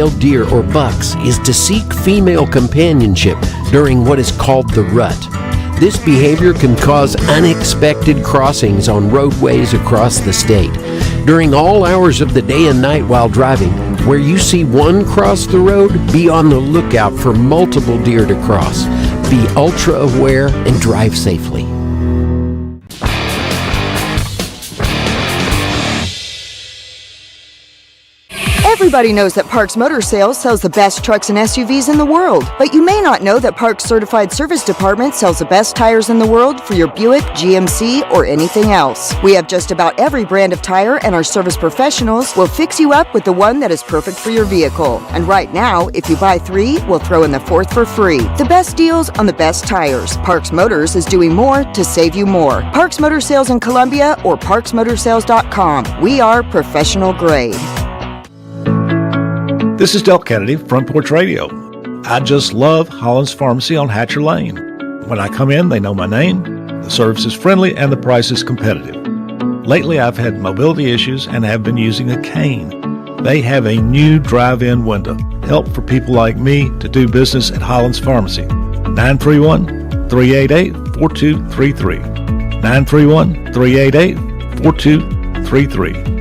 male deer or bucks is to seek female companionship during what is called the rut. This behavior can cause unexpected crossings on roadways across the state. During all hours of the day and night while driving, where you see one cross the road, be on the lookout for multiple deer to cross. Be ultra aware and drive safely. Everybody knows that Parks Motor Sales sells the best trucks and SUVs in the world, but you may not know that Parks Certified Service Department sells the best tires in the world for your Buick, GMC, or anything else. We have just about every brand of tire, and our service professionals will fix you up with the one that is perfect for your vehicle. And right now, if you buy 3, we'll throw in the 4th for free. The best deals on the best tires. Parks Motors is doing more to save you more. Parks Motor Sales in Columbia or parksmotorsales.com. We are professional grade. This is Del Kennedy, Front Porch Radio. I just love Holland's Pharmacy on Hatcher Lane. When I come in, they know my name, the service is friendly, and the price is competitive. Lately, I've had mobility issues and have been using a cane. They have a new drive-in window. Help for people like me to do business at Holland's Pharmacy. 931-388-4233. 931-388-4233.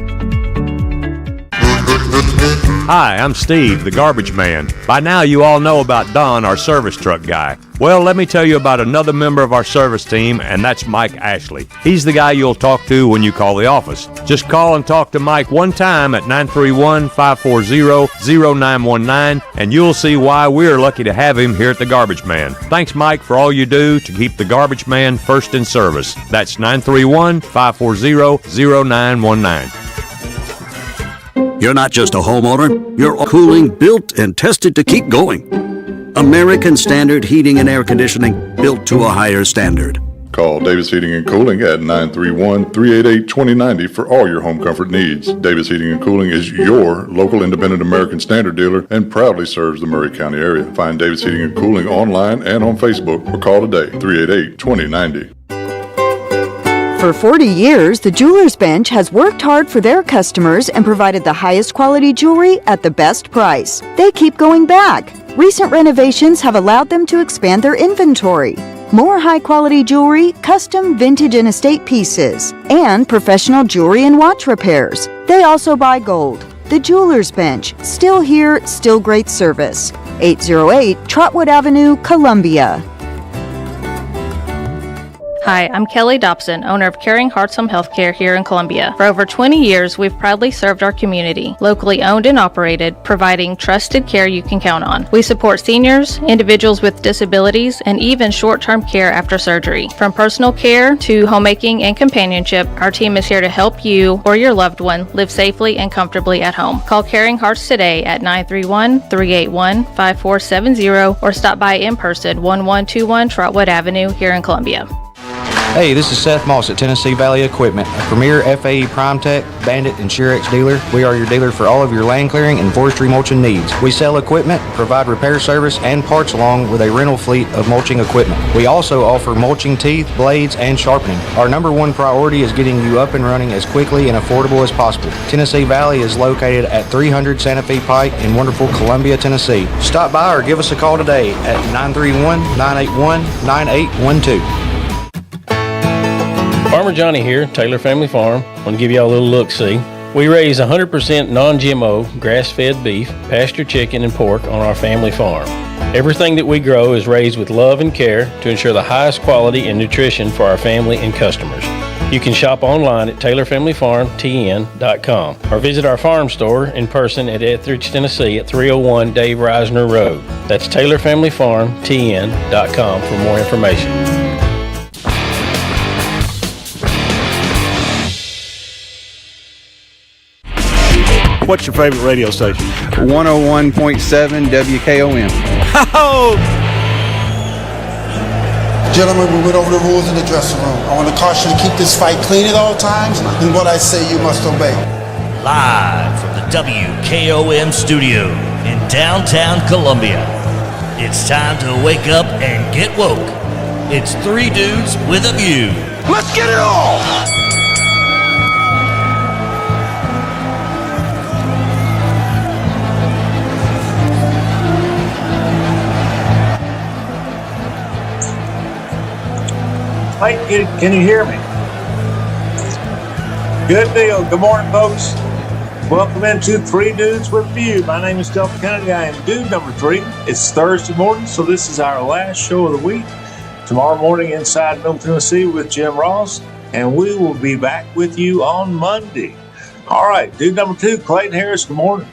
Hi, I'm Steve, the garbage man. By now you all know about Don, our service truck guy. Well, let me tell you about another member of our service team, and that's Mike Ashley. He's the guy you'll talk to when you call the office. Just call and talk to Mike one time at 931-540-0919, and you'll see why we're lucky to have him here at the Garbage Man. Thanks, Mike, for all you do to keep the Garbage Man first in service. That's 931-540-0919. You're not just a homeowner, you're cooling, built and tested to keep going. American Standard Heating and Air Conditioning, built to a higher standard. Call Davis Heating and Cooling at 931-388-2090 for all your home comfort needs. Davis Heating and Cooling is your local independent American Standard dealer and proudly serves the Murray County area. Find Davis Heating and Cooling online and on Facebook or call today, 388-2090. For 40 years, the Jewelers Bench has worked hard for their customers and provided the highest quality jewelry at the best price. They keep going back. Recent renovations have allowed them to expand their inventory. More high-quality jewelry, custom vintage and estate pieces, and professional jewelry and watch repairs. They also buy gold. The Jewelers Bench, still here, still great service. 808 Trotwood Avenue, Columbia. Hi, I'm Kelly Dobson, owner of Caring Hearts Home Healthcare here in Columbia. For over 20 years, we've proudly served our community, locally owned and operated, providing trusted care you can count on. We support seniors, individuals with disabilities, and even short-term care after surgery. From personal care to homemaking and companionship, our team is here to help you or your loved one live safely and comfortably at home. Call Caring Hearts today at 931-381-5470 or stop by in person, 1121 Trotwood Avenue here in Columbia. Hey, this is Seth Moss at Tennessee Valley Equipment, a premier FAE PrimeTech, Bandit, and Shurex dealer. We are your dealer for all of your land clearing and forestry mulching needs. We sell equipment, provide repair service, and parts along with a rental fleet of mulching equipment. We also offer mulching teeth, blades, and sharpening. Our number one priority is getting you up and running as quickly and affordable as possible. Tennessee Valley is located at 300 Santa Fe Pike in wonderful Columbia, Tennessee. Stop by or give us a call today at 931-981-9812. Farmer Johnny here, Taylor Family Farm. I want to give y'all a little look-see. We raise 100% non-GMO, grass-fed beef, pasture chicken, and pork on our family farm. Everything that we grow is raised with love and care to ensure the highest quality and nutrition for our family and customers. You can shop online at TaylorFamilyFarmTN.com or visit our farm store in person at Etheridge, Tennessee at 301 Dave Reisner Road. That's TaylorFamilyFarmTN.com for more information. What's your favorite radio station? 101.7 WKOM. Oh! Gentlemen, we went over the rules in the dressing room. I want to caution you to keep this fight clean at all times, and what I say you must obey. Live from the WKOM studio in downtown Columbia, it's time to wake up and get woke. It's Three Dudes with a View. Let's get it all! Mike, can you hear me? Good deal. Good morning, folks. Welcome into Three Dudes with a View. My name is Delta Kennedy. I am dude number 3. It's Thursday morning, so this is our last show of the week. Tomorrow morning inside Middle Tennessee with Jim Ross, and we will be back with you on Monday. All right, dude number 2, Clayton Harris, good morning.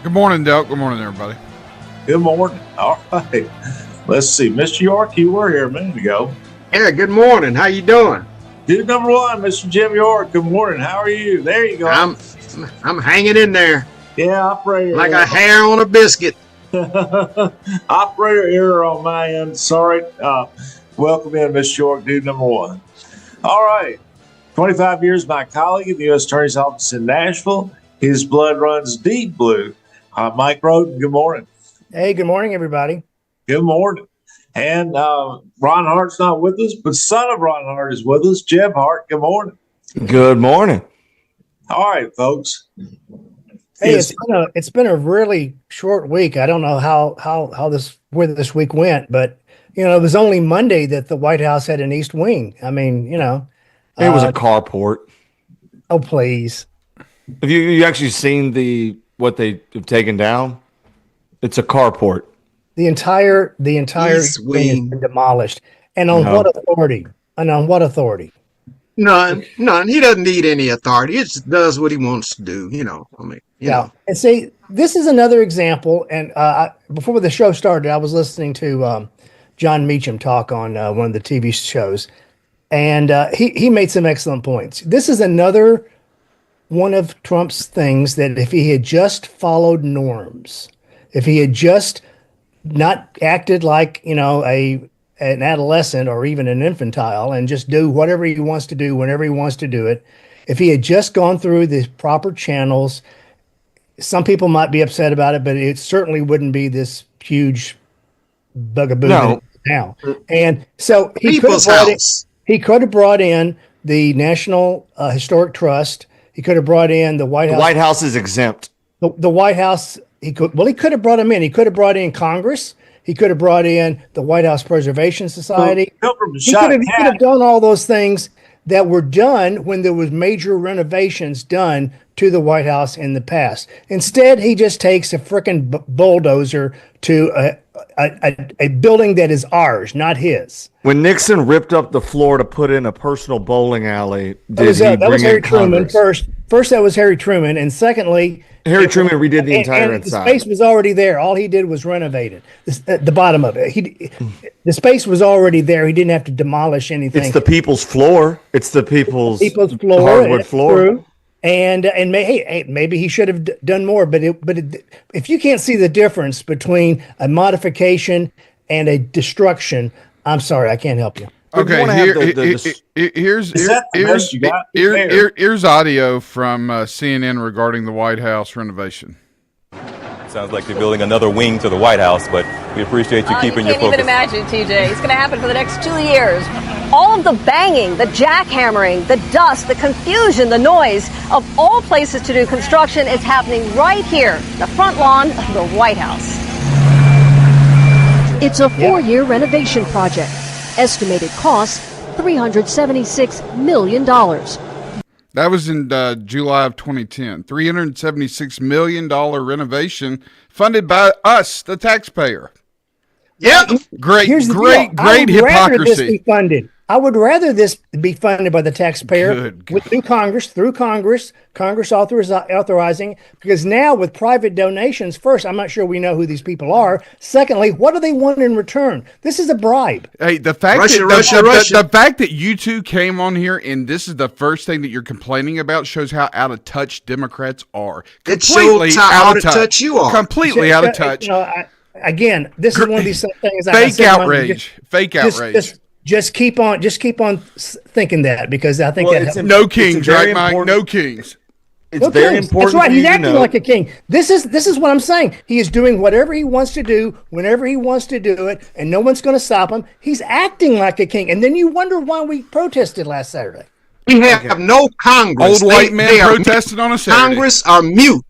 Good morning, Del. Good morning, everybody. Good morning. All right. Let's see. Mr. York, you were here a minute ago. Yeah, good morning. How you doing? Dude number 1, Mr. Jim York, good morning. How are you? There you go. I'm hanging in there. Yeah, operator. Like a hair on a biscuit. Operator error on my end. Sorry. Welcome in, Mr. York, dude number 1. All right. 25 years, my colleague in the U.S. Attorney's Office in Nashville. His blood runs deep blue. Mike Roden, good morning. Hey, good morning, everybody. Good morning. And Ron Hart's not with us, but son of Ron Hart is with us. Jeb Hart, good morning. Good morning. All right, folks. Hey, it's been a really short week. I don't know where this week went, but it was only Monday that the White House had an East Wing. I mean, it was a carport. Oh, please. Have you actually seen what they have taken down? It's a carport. The entire thing has been demolished. And on what authority? None. He doesn't need any authority. He just does what he wants to do, Yeah. And see, this is another example. And before the show started, I was listening to John Meacham talk on one of the TV shows. And he made some excellent points. This is another one of Trump's things that if he had just followed norms, if he had just not acted like, an adolescent or even an infantile and just do whatever he wants to do whenever he wants to do it, if he had just gone through the proper channels, some people might be upset about it, but it certainly wouldn't be this huge bugaboo now. And so he could have brought in the National Historic Trust. He could have brought in the White House. The White House is exempt. The White House, he could have brought him in. He could have brought in Congress. He could have brought in the White House Preservation Society. He could have done all those things that were done when there was major renovations done to the White House in the past. Instead, he just takes a frickin' bulldozer to a building that is ours, not his. When Nixon ripped up the floor to put in a personal bowling alley, that was Harry Truman first. First, that was Harry Truman, and secondly, Harry Truman redid the entire inside. The space was already there. All he did was renovate it. The bottom of it. The space was already there. He didn't have to demolish anything. It's the people's floor. It's the people's floor, hardwood floor. True. And maybe he should have done more. But if you can't see the difference between a modification and a destruction, I'm sorry, I can't help you. Okay, here's audio from CNN regarding the White House renovation. Sounds like they're building another wing to the White House, but we appreciate you keeping your focus. You can't even imagine, TJ. It's going to happen for the next 2 years. All of the banging, the jackhammering, the dust, the confusion, the noise of all places to do construction is happening right here, the front lawn of the White House. It's a 4-year renovation project. Estimated cost, $376 million. That was in July of 2010. $376 million renovation funded by us, the taxpayer. Yep. Great hypocrisy. I would rather this be funded by the taxpayer through Congress authorizing, because now with private donations, first, I'm not sure we know who these people are. Secondly, what do they want in return? This is a bribe. Hey, the fact the fact that you two came on here and this is the first thing that you're complaining about shows how out of touch Democrats are. Completely out of touch you are. Completely out of touch. Again, this is one of these things. Fake outrage. Fake outrage. Just keep on thinking that, because I think no kings, right, Mike? No kings. It's very important. That's right. He's acting like a king. This is what I'm saying. He is doing whatever he wants to do whenever he wants to do it, and no one's going to stop him. He's acting like a king, and then you wonder why we protested last Saturday. We have no Congress. Old white men protested on a Saturday. Congress are mute.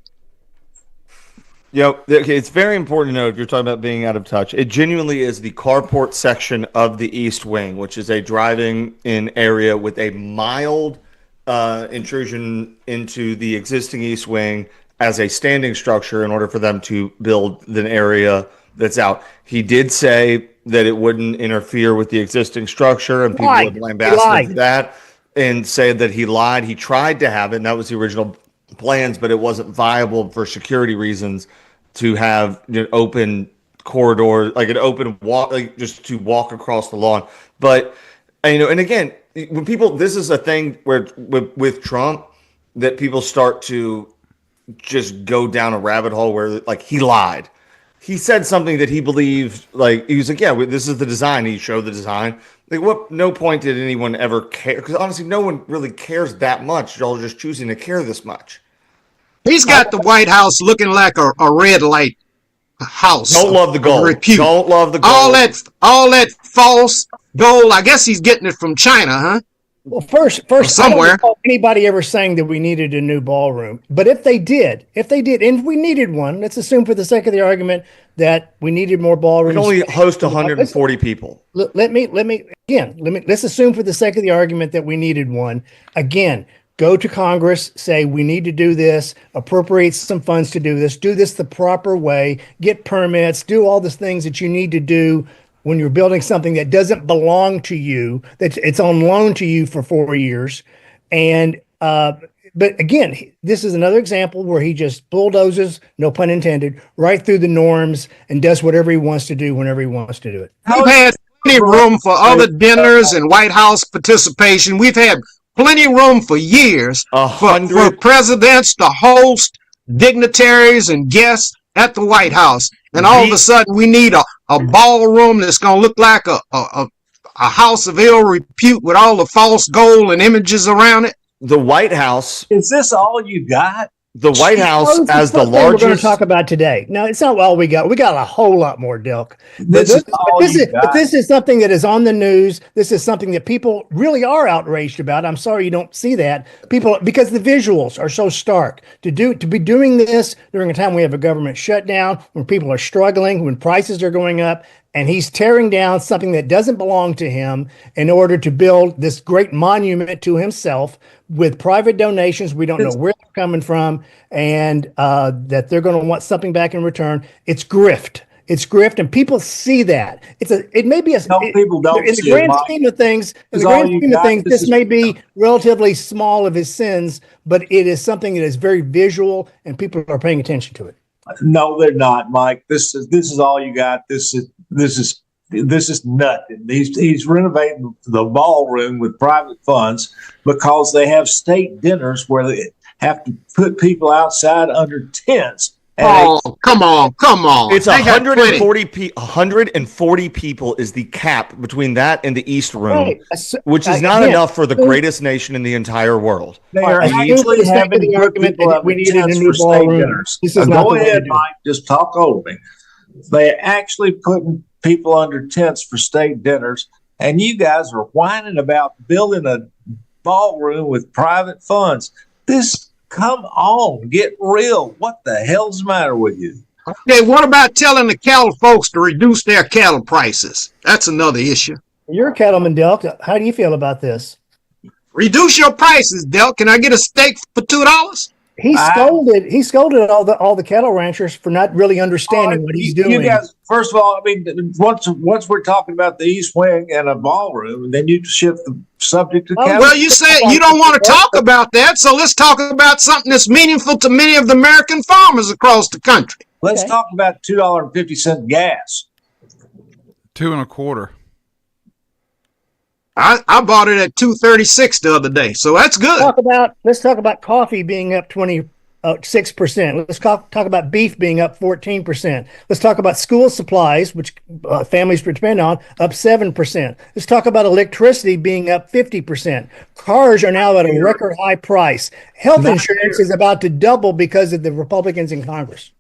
Okay, it's very important to know if you're talking about being out of touch. It genuinely is the carport section of the East Wing, which is a driving-in area with a mild intrusion into the existing East Wing as a standing structure in order for them to build an area that's out. He did say that it wouldn't interfere with the existing structure, and people would blame Bassett for that and say that he lied. He tried to have it, and that was the original plans, but it wasn't viable for security reasons to have an open corridor, like an open walk, like just to walk across the lawn. But and again, when people, this is a thing where with Trump that people start to just go down a rabbit hole where like he lied. He said something that he believed, like he was like, yeah, this is the design. He showed the design. Like, no point did anyone ever care? Because honestly, no one really cares that much. Y'all are just choosing to care this much. He's got the White House looking like a red light house. Don't love the gold. Repute. Don't love the gold. All that false gold. I guess he's getting it from China, huh? Well, first, somewhere. I don't recall anybody ever saying that we needed a new ballroom. But if they did, and we needed one, let's assume for the sake of the argument that we needed more ballrooms. We can only host 140 people. Let's assume for the sake of the argument that we needed one. Again, go to Congress, say we need to do this, appropriate some funds to do this the proper way, get permits, do all the things that you need to do when you're building something that doesn't belong to you, that it's on loan to you for 4 years. And but again, this is another example where he just bulldozes, no pun intended, right through the norms and does whatever he wants to do whenever he wants to do it. We've had plenty of room for other dinners and White House participation. We've had plenty of room for years for presidents to host dignitaries and guests at the White House. And all of a sudden, we need a ballroom that's going to look like a house of ill repute with all the false gold and images around it. The White House. Is this all you got? The White House as the largest. We're going to talk about today. No, it's not all we got. We got a whole lot more, Delk. This is something that is on the news. This is something that people really are outraged about. I'm sorry you don't see that. People, because the visuals are so stark. To be doing this during a time we have a government shutdown, when people are struggling, when prices are going up, and he's tearing down something that doesn't belong to him in order to build this great monument to himself with private donations. We don't know where they're coming from, and that they're going to want something back in return. It's grift. It's grift, and people see that. It may be a. No, people don't. In the grand scheme of things, this may be relatively small of his sins, but it is something that is very visual, and people are paying attention to it. No, they're not, Mike. This is all you got. This is nothing. He's renovating the ballroom with private funds because they have state dinners where they have to put people outside under tents. Oh, come on. It's 140 people is the cap between that and the East Room, which is not enough for the greatest nation in the entire world. They are actually having the argument that we needed a new ballroom. Go ahead, Mike. Just talk over me. They're actually putting people under tents for state dinners, and you guys are whining about building a ballroom with private funds. Come on, get real. What the hell's the matter with you? Okay, what about telling the cattle folks to reduce their cattle prices? That's another issue. You're a cattleman, Delk. How do you feel about this? Reduce your prices, Delk. Can I get a steak for $2? He scolded all the cattle ranchers for not really understanding what he's doing. You guys, first of all, I mean, once we're talking about the East Wing and a ballroom, then you shift the subject to cattle. Well, you said you don't want to talk about that, so let's talk about something that's meaningful to many of the American farmers across the country. Let's talk about $2.50 gas. $2.25. I bought it at $2.36 the other day, so that's good. Let's talk about coffee being up 26%. Let's talk about beef being up 14%. Let's talk about school supplies, which families depend on, up 7%. Let's talk about electricity being up 50%. Cars are now at a record high price. Health insurance is about to double because of the Republicans in Congress.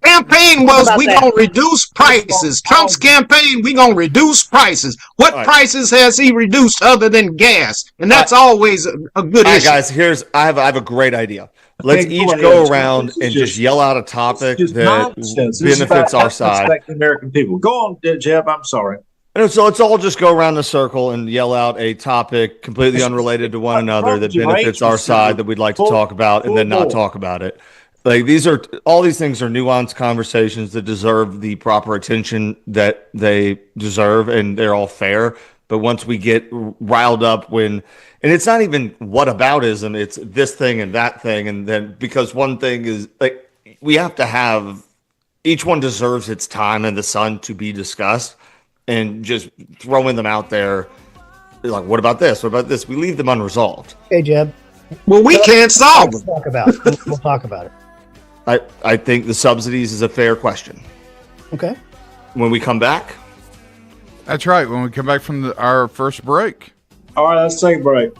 Campaign was we gonna reduce prices. Trump's campaign, we gonna reduce prices. What prices has he reduced other than gas? And that's always a good issue. Guys, I have a great idea. Let's each go around and just yell out a topic that benefits our side. The American people. Go on, Jeb. I'm sorry. So let's all just go around the circle and yell out a topic completely unrelated to one another that benefits our side that we'd like to talk about, and then not talk about it. Like all these things are nuanced conversations that deserve the proper attention that they deserve, and they're all fair. But once we get riled up and it's not even whataboutism, it's this thing and that thing. And then because one thing is like, we have to have, each one deserves its time in the sun to be discussed, and just throwing them out there. Like, what about this? What about this? We leave them unresolved. Hey, Jeb. Well, we can't solve them. We'll talk about it. I think the subsidies is a fair question. Okay. When we come back. That's right. When we come back from our first break. All right, let's take a break.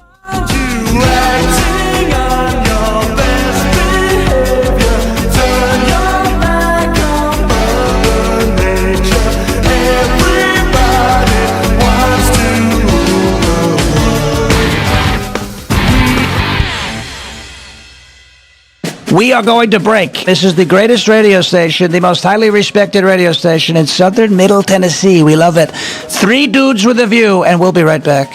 We are going to break. This is the greatest radio station, the most highly respected radio station in southern Middle Tennessee. We love it. 3 Dudes with a View, and we'll be right back.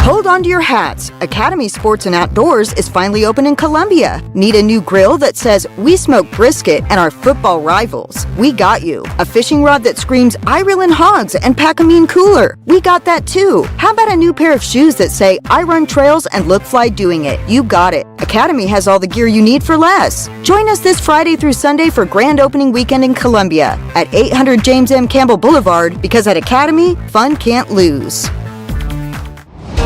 Hold on to your hats. Academy Sports and Outdoors is finally open in Columbia. Need a new grill that says, "We smoke brisket and our football rivals"? We got you. A fishing rod that screams, "I reel in hogs and pack a mean cooler"? We got that too. How about a new pair of shoes that say, "I run trails and look fly doing it"? You got it. Academy has all the gear you need for less. Join us this Friday through Sunday for grand opening weekend in Columbia at 800 James M. Campbell Boulevard, because at Academy, fun can't lose.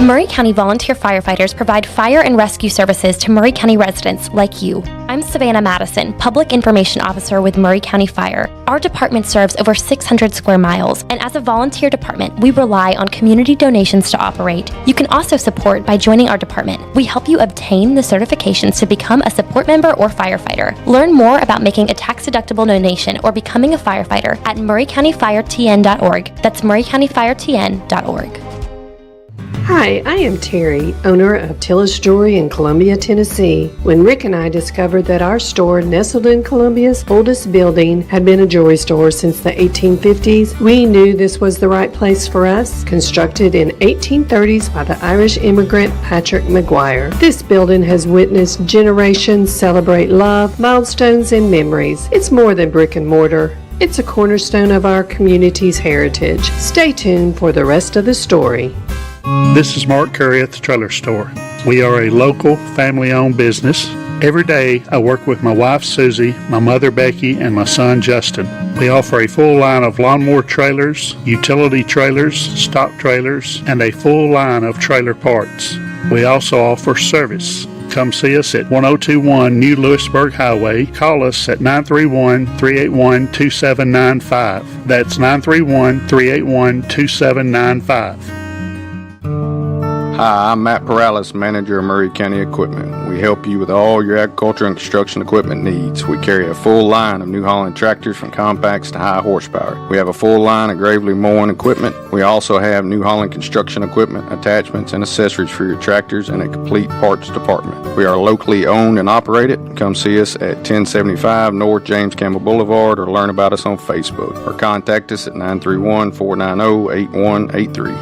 Murray County volunteer firefighters provide fire and rescue services to Murray County residents like you. I'm Savannah Madison, Public Information Officer with Murray County Fire. Our department serves over 600 square miles, and as a volunteer department, we rely on community donations to operate. You can also support by joining our department. We help you obtain the certifications to become a support member or firefighter. Learn more about making a tax-deductible donation or becoming a firefighter at murraycountyfiretn.org. That's murraycountyfiretn.org. Hi, I am Terry, owner of Tillis Jewelry in Columbia, Tennessee. When Rick and I discovered that our store, nestled in Columbia's oldest building, had been a jewelry store since the 1850s, we knew this was the right place for us. Constructed in 1830s by the Irish immigrant Patrick McGuire, this building has witnessed generations celebrate love, milestones, and memories. It's more than brick and mortar. It's a cornerstone of our community's heritage. Stay tuned for the rest of the story. This is Mark Curry at the Trailer Store. We are a local, family-owned business. Every day, I work with my wife, Susie, my mother, Becky, and my son, Justin. We offer a full line of lawnmower trailers, utility trailers, stock trailers, and a full line of trailer parts. We also offer service. Come see us at 1021 New Lewisburg Highway. Call us at 931-381-2795. That's 931-381-2795. Hi, I'm Matt Perales, manager of Murray County Equipment. We help you with all your agriculture and construction equipment needs. We carry a full line of New Holland tractors from compacts to high horsepower. We have a full line of Gravely mowing equipment. We also have New Holland construction equipment, attachments, and accessories for your tractors and a complete parts department. We are locally owned and operated. Come see us at 1075 North James Campbell Boulevard or learn about us on Facebook or contact us at 931-490-8183.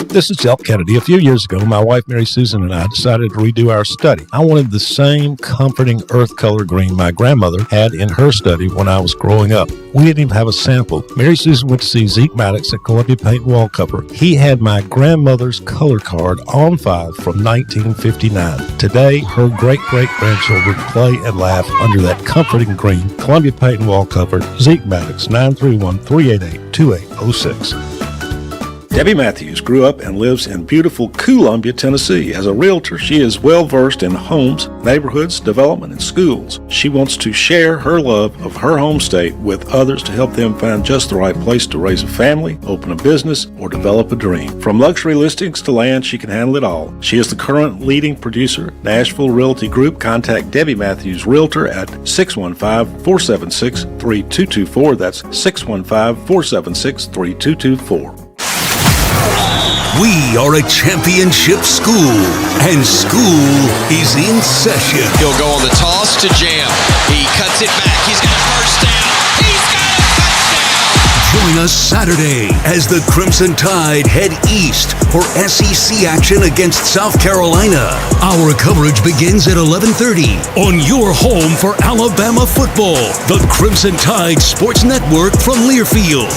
This is Elk Kennedy. A few years ago, my wife Mary Susan and I decided to redo our study. I wanted the same comforting earth color green my grandmother had in her study when I was growing up. We didn't even have a sample. Mary Susan went to see Zeke Maddox at Columbia Paint and Wallcover. He had my grandmother's color card on file from 1959. Today, her great-great-grandchildren play and laugh under that comforting green. Columbia Paint and Wallcover, Zeke Maddox, 931-388-2806. Debbie Matthews grew up and lives in beautiful Columbia, Tennessee. As a realtor, she is well-versed in homes, neighborhoods, development, and schools. She wants to share her love of her home state with others to help them find just the right place to raise a family, open a business, or develop a dream. From luxury listings to land, she can handle it all. She is the current leading producer, Nashville Realty Group. Contact Debbie Matthews Realtor at 615-476-3224. That's 615-476-3224. We are a championship school, and school is in session. He'll go on the toss to Jam. He cuts it back. He's got a first down. He's got a touchdown. Join us Saturday as the Crimson Tide head east for SEC action against South Carolina. Our coverage begins at 11:30 on your home for Alabama football, the Crimson Tide Sports Network from Learfield.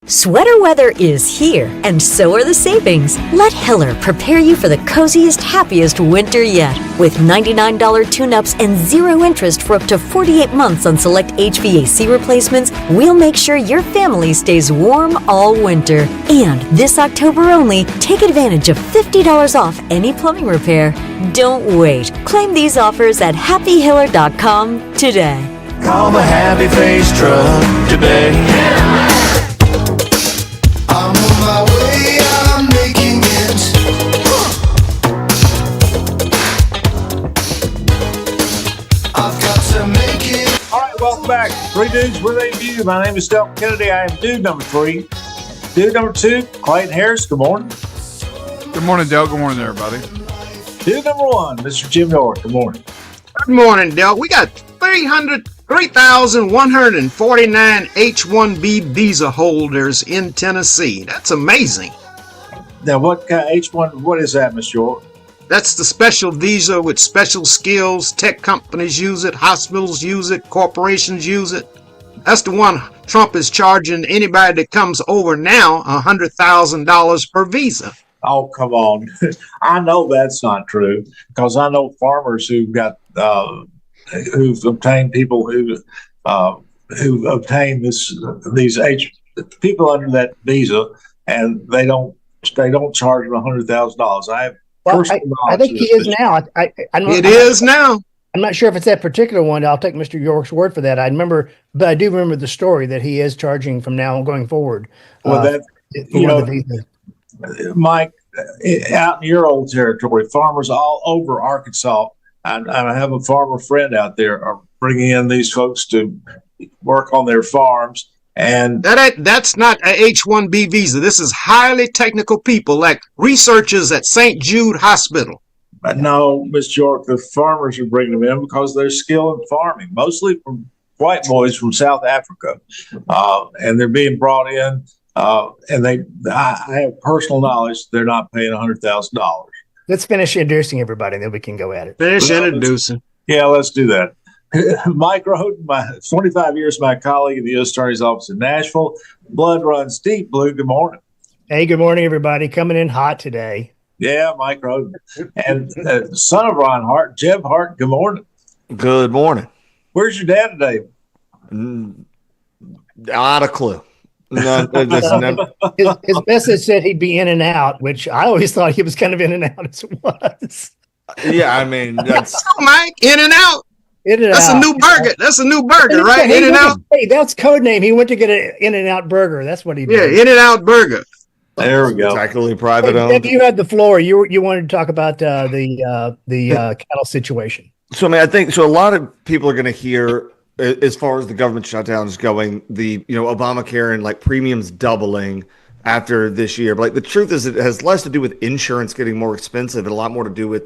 Sweater weather is here, and so are the savings. Let Hiller prepare you for the coziest, happiest winter yet. With $99 tune-ups and zero interest for up to 48 months on select HVAC replacements, we'll make sure your family stays warm all winter. And this October only, take advantage of $50 off any plumbing repair. Don't wait. Claim these offers at happyhiller.com today. Call the Happy Face Truck today. I'm on my way, I'm making it. I've got to make it. All right, welcome back. Three Dudes with a View. My name is Delton Kennedy. I am dude number 3. Dude number 2, Clayton Harris. Good morning. Good morning, Del. Good morning, everybody. Dude number 1, Mr. Jim York. Good morning. Good morning, Del. We got 3,149 H-1B visa holders in Tennessee. That's amazing. Now, what kind of H-1, what is that, Mr. York? That's the special visa with special skills. Tech companies use it, hospitals use it, corporations use it. That's the one Trump is charging anybody that comes over now $100,000 per visa. Oh, come on. I know that's not true because I know farmers who've got who've obtained people who've obtained these people under that visa, and they don't charge them $100,000. I have personal knowledge. I think he is now. It is now. I'm not sure if it's that particular one. I'll take Mr. York's word for that. I do remember the story that he is charging from now going forward. Well, Mike, out in your old territory, farmers all over Arkansas, and I have a farmer friend out there, are bringing in these folks to work on their farms. And that's not a H-1B visa. This is highly technical people like researchers at St. Jude Hospital. No, Ms. York, the farmers are bringing them in because they're skilled in farming, mostly from white boys from South Africa. And they're being brought in, and I have personal knowledge they're not paying $100,000. Let's finish introducing everybody, then we can go at it. Finish introducing. Yeah, let's do that. Mike Roden, 25 years, my colleague in the U.S. Attorney's Office in Nashville. Blood runs deep, Blue. Good morning. Hey, good morning, everybody. Coming in hot today. Yeah, Mike Roden. And son of Ron Hart, Jeb Hart, good morning. Good morning. Where's your dad today? Not a clue. No, his message said he'd be in and out, which I always thought he was kind of in and out as it was. Yeah, I mean, that's Mike, in and out. That's a new burger. That's a new burger, right? In and out. Hey, that's code name. He went to get an In and Out burger. That's what he did. Yeah, In and Out burger. There we go. Exactly, private owned. Deb, you had the floor. You wanted to talk about the cattle situation. So, I mean, I think so. A lot of people are going to hear, as far as the government shutdown is going, Obamacare and like premiums doubling after this year. But like the truth is, it has less to do with insurance getting more expensive and a lot more to do with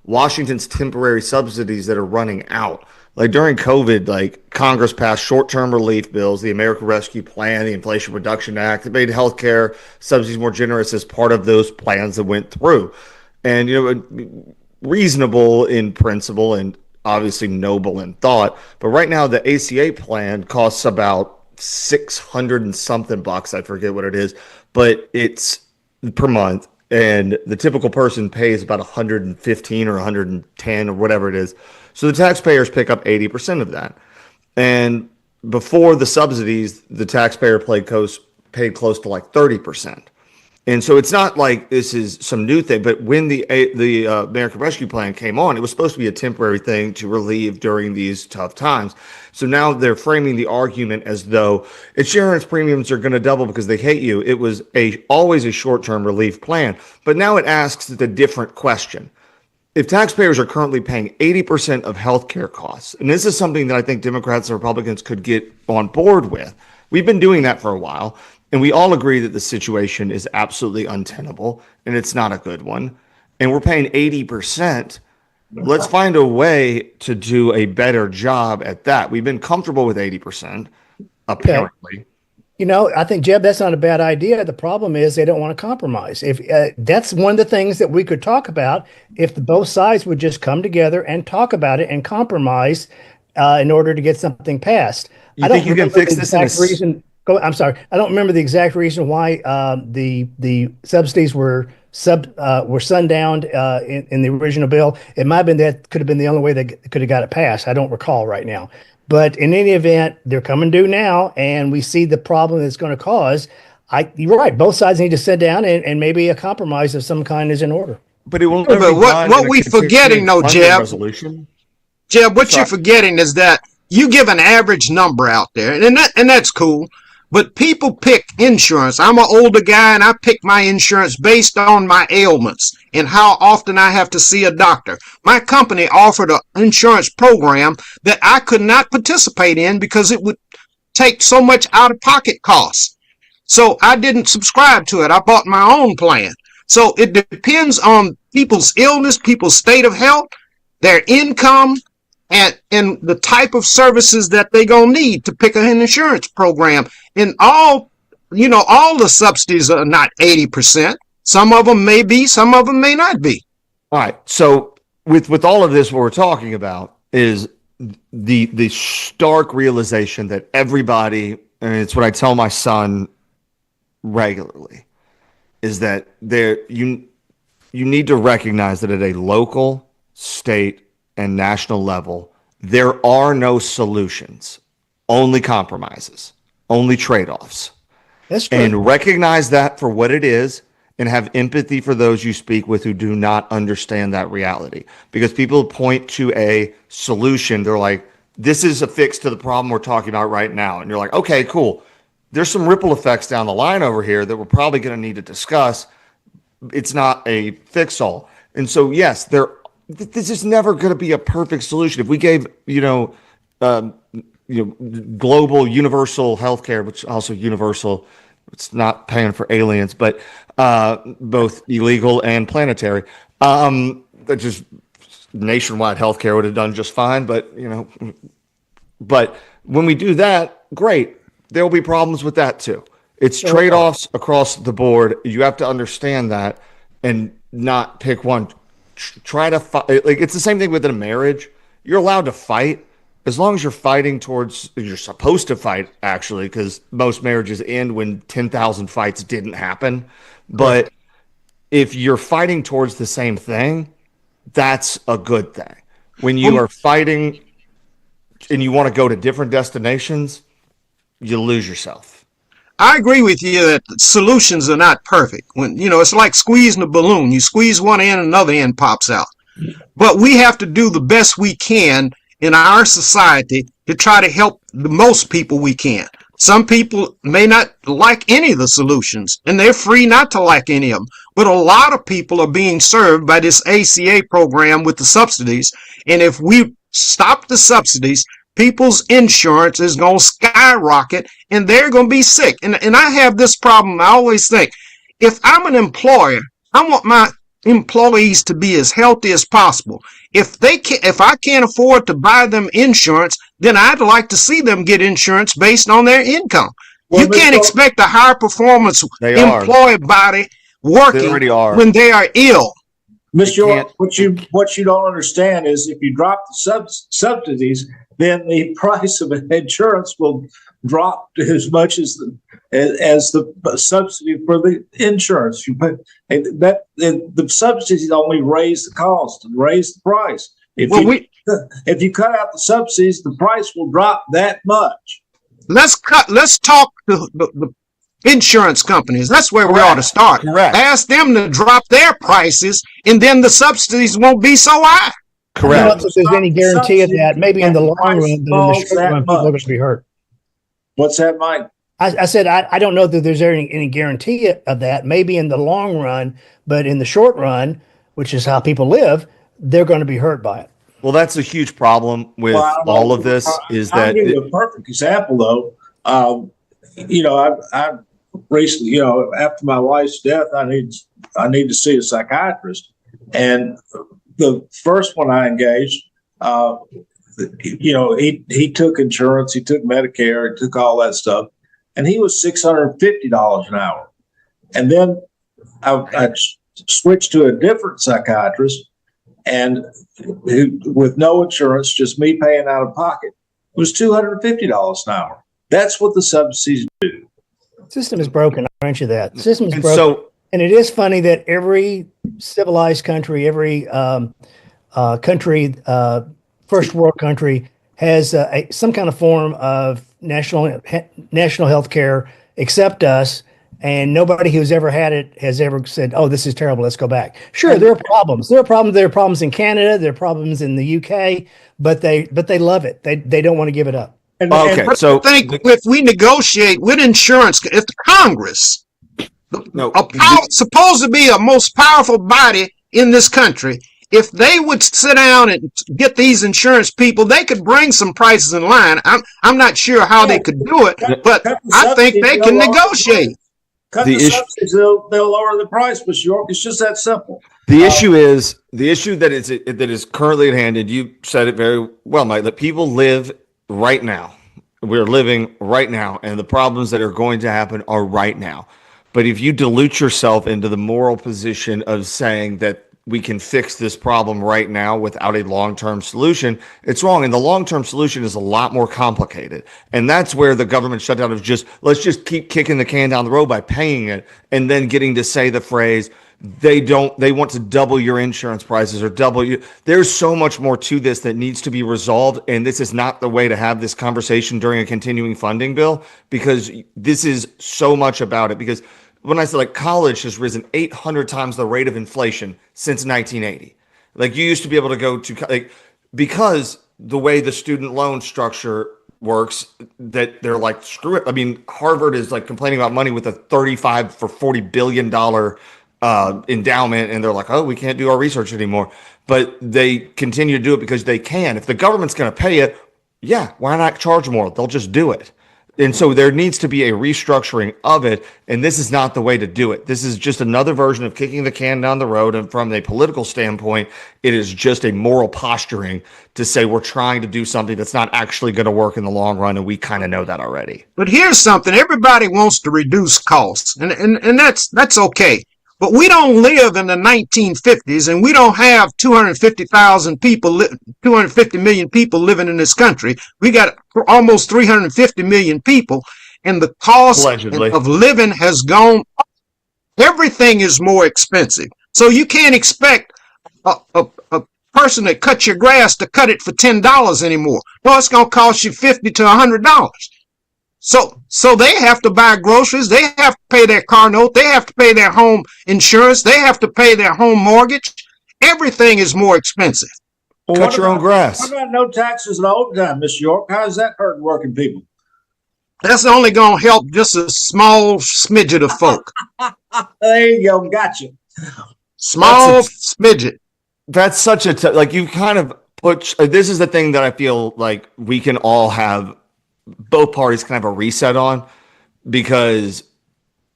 Washington's temporary subsidies that are running out. Like during COVID, like Congress passed short-term relief bills, the American Rescue Plan, the Inflation Reduction Act, that made healthcare subsidies more generous as part of those plans that went through. And, reasonable in principle and obviously noble in thought. But right now, the ACA plan costs about 600 and something bucks. I forget what it is, but it's per month. And the typical person pays about 115 or 110 or whatever it is. So the taxpayers pick up 80% of that. And before the subsidies, the taxpayer paid close to like 30%. And so it's not like this is some new thing, but when the American Rescue Plan came on, it was supposed to be a temporary thing to relieve during these tough times. So now they're framing the argument as though insurance premiums are going to double because they hate you. It was always a short-term relief plan, but now it asks the different question. If taxpayers are currently paying 80% of healthcare costs, and this is something that I think Democrats and Republicans could get on board with, We've been doing that for a while, and we all agree that the situation is absolutely untenable, and it's not a good one. And we're paying 80%. Let's find a way to do a better job at that. We've been comfortable with 80%, apparently. I think, Jeb, that's not a bad idea. The problem is they don't want to compromise. If that's one of the things that we could talk about, if both sides would just come together and talk about it and compromise in order to get something passed. You think you can fix this reason? I'm sorry, I don't remember the exact reason why the subsidies were sundowned in the original bill. It might have been that could have been the only way they could have got it passed. I don't recall right now. But in any event, they're coming due now, and we see the problem it's going to cause. You're right. Both sides need to sit down and maybe a compromise of some kind is in order. But it won't. But what we forgetting, though, Jeb? Jeb, what you're forgetting is that you give an average number out there, and that's cool. But people pick insurance. I'm an older guy, and I pick my insurance based on my ailments and how often I have to see a doctor. My company offered an insurance program that I could not participate in because it would take so much out-of-pocket costs. So I didn't subscribe to it. I bought my own plan. So it depends on people's illness, people's state of health, their income, and the type of services that they gonna need to pick an insurance program. And all the subsidies are not 80%. Some of them may be, some of them may not be. All right. So with all of this, what we're talking about is the stark realization that everybody, and it's what I tell my son regularly, is that you need to recognize that at a local, state, and national level, there are no solutions, only compromises, only trade-offs. That's true. And recognize that for what it is and have empathy for those you speak with who do not understand that reality. Because people point to a solution, they're like, this is a fix to the problem we're talking about right now. And you're like, okay, cool. There's some ripple effects down the line over here that we're probably going to need to discuss. It's not a fix-all. And so, yes, this is never going to be a perfect solution. If we gave, global universal healthcare, which also universal, it's not paying for aliens, but both illegal and planetary. That just nationwide healthcare would have done just fine. But when we do that, great. There will be problems with that too. It's trade-offs across the board. You have to understand that and not pick one. Try to fight. Like, it's the same thing within a marriage. You're allowed to fight as long as you're fighting towards, you're supposed to fight, actually, because most marriages end when 10,000 fights didn't happen. But if you're fighting towards the same thing, that's a good thing. When you are fighting and you want to go to different destinations, you lose yourself. I agree with you that solutions are not perfect. When it's like squeezing a balloon. You squeeze one end, another end pops out. But we have to do the best we can in our society to try to help the most people we can. Some people may not like any of the solutions, and they're free not to like any of them. But a lot of people are being served by this ACA program with the subsidies. And if we stop the subsidies, people's insurance is going to skyrocket and they're going to be sick. And I have this problem. I always think, if I'm an employer, I want my employees to be as healthy as possible. If I can't afford to buy them insurance, then I'd like to see them get insurance based on their income. Well, you can't expect a high performance employee body working when they are ill. Mr. York, what you don't understand is if you drop the subsidies, then the price of insurance will drop as much as the subsidy for the insurance. The subsidies only raise the cost and raise the price. If you cut out the subsidies, the price will drop that much. Let's talk to the insurance companies. That's where we ought to start. Correct. Ask them to drop their prices, and then the subsidies won't be so high. Correct. I don't know if there's any guarantee of that. Maybe in the long run, but in the short run, people are going to be hurt. What's that, Mike? I said I don't know that there's any guarantee of that. Maybe in the long run, but in the short run, which is how people live, they're going to be hurt by it. Well, that's a huge problem with all of this. Is I'll that give you a perfect example, though. I recently, after my wife's death, I need to see a psychiatrist, and the first one I engaged, he took insurance, he took Medicare, he took all that stuff, and he was $650 an hour. And then I switched to a different psychiatrist, and with no insurance, just me paying out of pocket, was $250 an hour. That's what the subsidies do. The system is broken. I grant you that. The system is broken. And it is funny that every civilized country, every country, first world country, has some kind of form of national health care except us. And nobody who's ever had it has ever said, "Oh, this is terrible. Let's go back." Sure, there are problems. There are problems. There are problems in Canada. There are problems in the UK. But they love it. They don't want to give it up. Okay, so I think if we negotiate with insurance, if the Congress, supposed to be a most powerful body in this country, if they would sit down and get these insurance people, they could bring some prices in line. I'm not sure how they could do it, but I think they can negotiate. Cut the subsidies, they'll lower the price, Mr. York. It's just that simple. The issue that is currently at hand, and you said it very well, Mike, that people live right now. We're living right now, and the problems that are going to happen are right now. But if you dilute yourself into the moral position of saying that we can fix this problem right now without a long-term solution, it's wrong. And the long-term solution is a lot more complicated. And that's where the government shutdown of let's just keep kicking the can down the road by paying it and then getting to say the phrase, they want to double your insurance prices or double you. There's so much more to this that needs to be resolved. And this is not the way to have this conversation during a continuing funding bill, because this is so much about it. Because when I say college has risen 800 times the rate of inflation since 1980. You used to be able to go to because the way the student loan structure works, that they're screw it. I mean, Harvard is complaining about money with a $35 or $40 billion endowment, and they're like, oh, we can't do our research anymore. But they continue to do it because they can. If the government's going to pay it, yeah, why not charge more? They'll just do it. And so there needs to be a restructuring of it, and this is not the way to do it. This is just another version of kicking the can down the road, and from a political standpoint, it is just a moral posturing to say we're trying to do something that's not actually going to work in the long run, and we kind of know that already. But here's something. Everybody wants to reduce costs, and that's okay. But we don't live in the 1950s, and we don't have 250 million people living in this country. We got almost 350 million people, and the cost of living has gone up. Everything is more expensive. So you can't expect a person that cuts your grass to cut it for $10 anymore. Well, it's going to cost you $50 to $100. So they have to buy groceries, they have to pay their car note, they have to pay their home insurance, they have to pay their home mortgage. Everything is more expensive. Well, cut your own grass. What about no taxes and overtime, Mr. York? How does that hurt working people? That's only going to help just a small smidget of folk. There you go, gotcha. Small smidget. That's such a you kind of put. This is the thing that I feel like we can all have. Both parties can have a reset on, because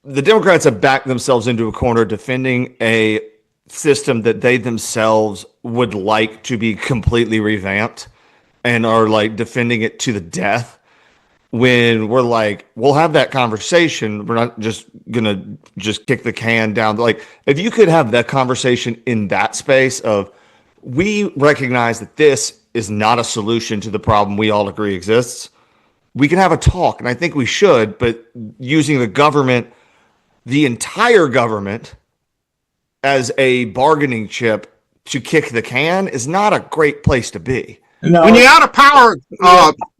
the Democrats have backed themselves into a corner defending a system that they themselves would like to be completely revamped, and are defending it to the death. When we're we'll have that conversation. We're not just gonna kick the can down. If you could have that conversation in that space of, we recognize that this is not a solution to the problem we all agree exists. We can have a talk, and I think we should, but using the government, the entire government, as a bargaining chip to kick the can is not a great place to be. No. When you're out of power,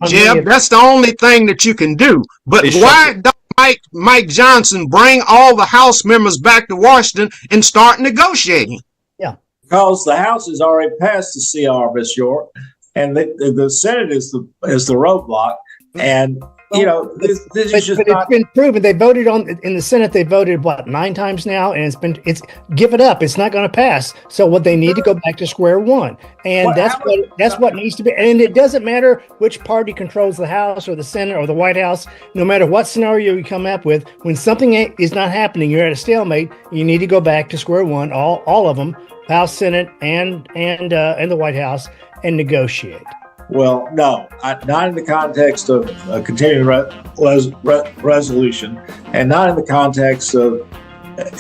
Jeb, that's the only thing that you can do. But why don't Mike Johnson bring all the House members back to Washington and start negotiating? Yeah. Because the House has already passed the CR, Miss York, and the Senate is the roadblock. And you know, this is just but not. It's been proven. They voted in the Senate. They voted 9 times now, and it's give it up. It's not going to pass. So what they need to go back to square one, and that's what needs to be. And it doesn't matter which party controls the House or the Senate or the White House. No matter what scenario you come up with, when something is not happening, you're at a stalemate. You need to go back to square one. All of them, House, Senate, and the White House, and negotiate. Well, no, not in the context of a continuing resolution, and not in the context of,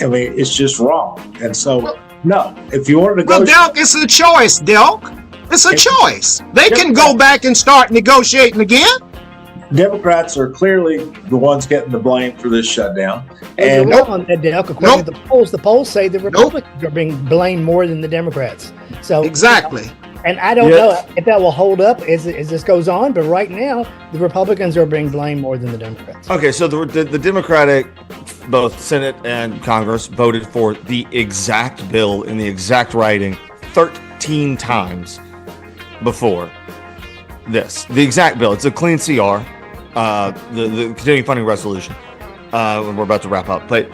I mean, it's just wrong. And so, no, if you want to negotiate. Well, Delk, it's a choice, Delk. It's a choice. They can go back and start negotiating again. Democrats are clearly the ones getting the blame for this shutdown. And on that, Delk, according to the polls say the Republicans are being blamed more than the Democrats. So exactly. And I don't know if that will hold up as this goes on, but right now the Republicans are being blamed more than the Democrats. Okay, so the Democratic, both Senate and Congress, voted for the exact bill in the exact writing 13 times before this. The exact bill. It's a clean CR, the continuing funding resolution. We're about to wrap up, but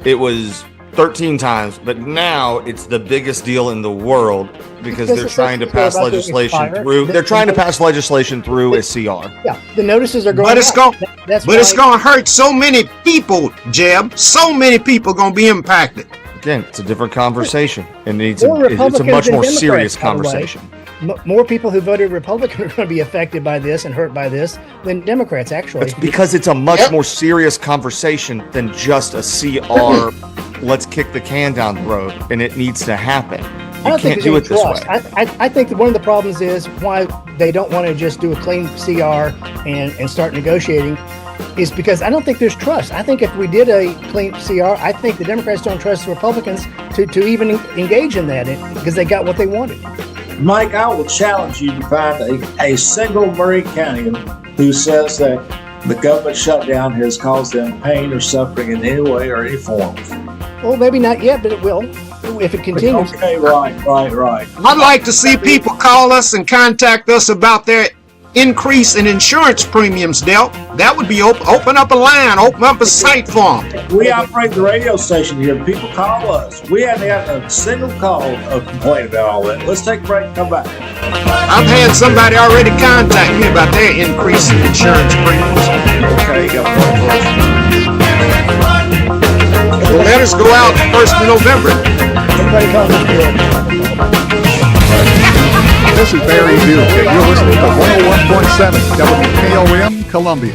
it was 13 times, but now it's the biggest deal in the world because they're trying to pass legislation through. They're trying to pass legislation through a CR. Yeah, the notices are going. But it's going. It's going to hurt so many people, Jeb. So many people going to be impacted. Again, it's a different conversation. It's a much more serious conversation. More people who voted Republican are going to be affected by this and hurt by this than Democrats, actually. It's because it's a much more serious conversation than just a CR. Let's kick the can down the road, and it needs to happen. You can't do it this way. I think that one of the problems is why they don't want to just do a clean CR and start negotiating is because I don't think there's trust. I think if we did a clean CR, I think the Democrats don't trust the Republicans to even engage in that because they got what they wanted. Mike, I will challenge you to find a single Murray County who says that the government shutdown has caused them pain or suffering in any way or any form. Well, maybe not yet, but it will if it continues. Okay, right. I'd like to see people call us and contact us about their increase in insurance premiums, Del. That would be open up a line, open up a site for them. We operate the radio station here. People call us. We haven't had a single call of complaint about all that. Let's take a break and come back. I've had somebody already contact me about their increase in insurance premiums. Okay, you got one first. The letters go out 1st of November. Everybody calls us Bill. This is Barry Duke, and you're listening to 101.7 WKOM Columbia.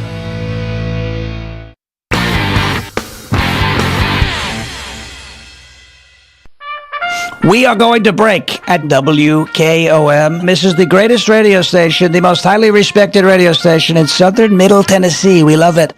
We are going to break at WKOM. This is the greatest radio station, the most highly respected radio station in southern Middle Tennessee. We love it.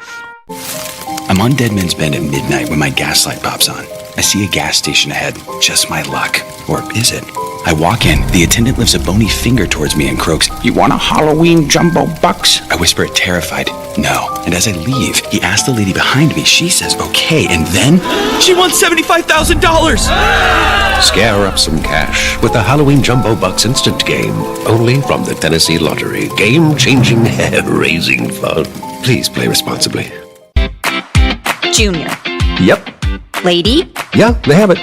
I'm on Deadman's Bend at midnight when my gas light pops on. I see a gas station ahead. Just my luck. Or is it? I walk in. The attendant lifts a bony finger towards me and croaks, "You want a Halloween jumbo bucks?" I whisper it terrified, "No." And as I leave, he asks the lady behind me. She says, "Okay." And then... She won $75,000! Scare up some cash with the Halloween Jumbo Bucks instant game. Only from the Tennessee Lottery. Game-changing, hair-raising fun. Please play responsibly. Junior. Yep. Lady? Yeah, they have it.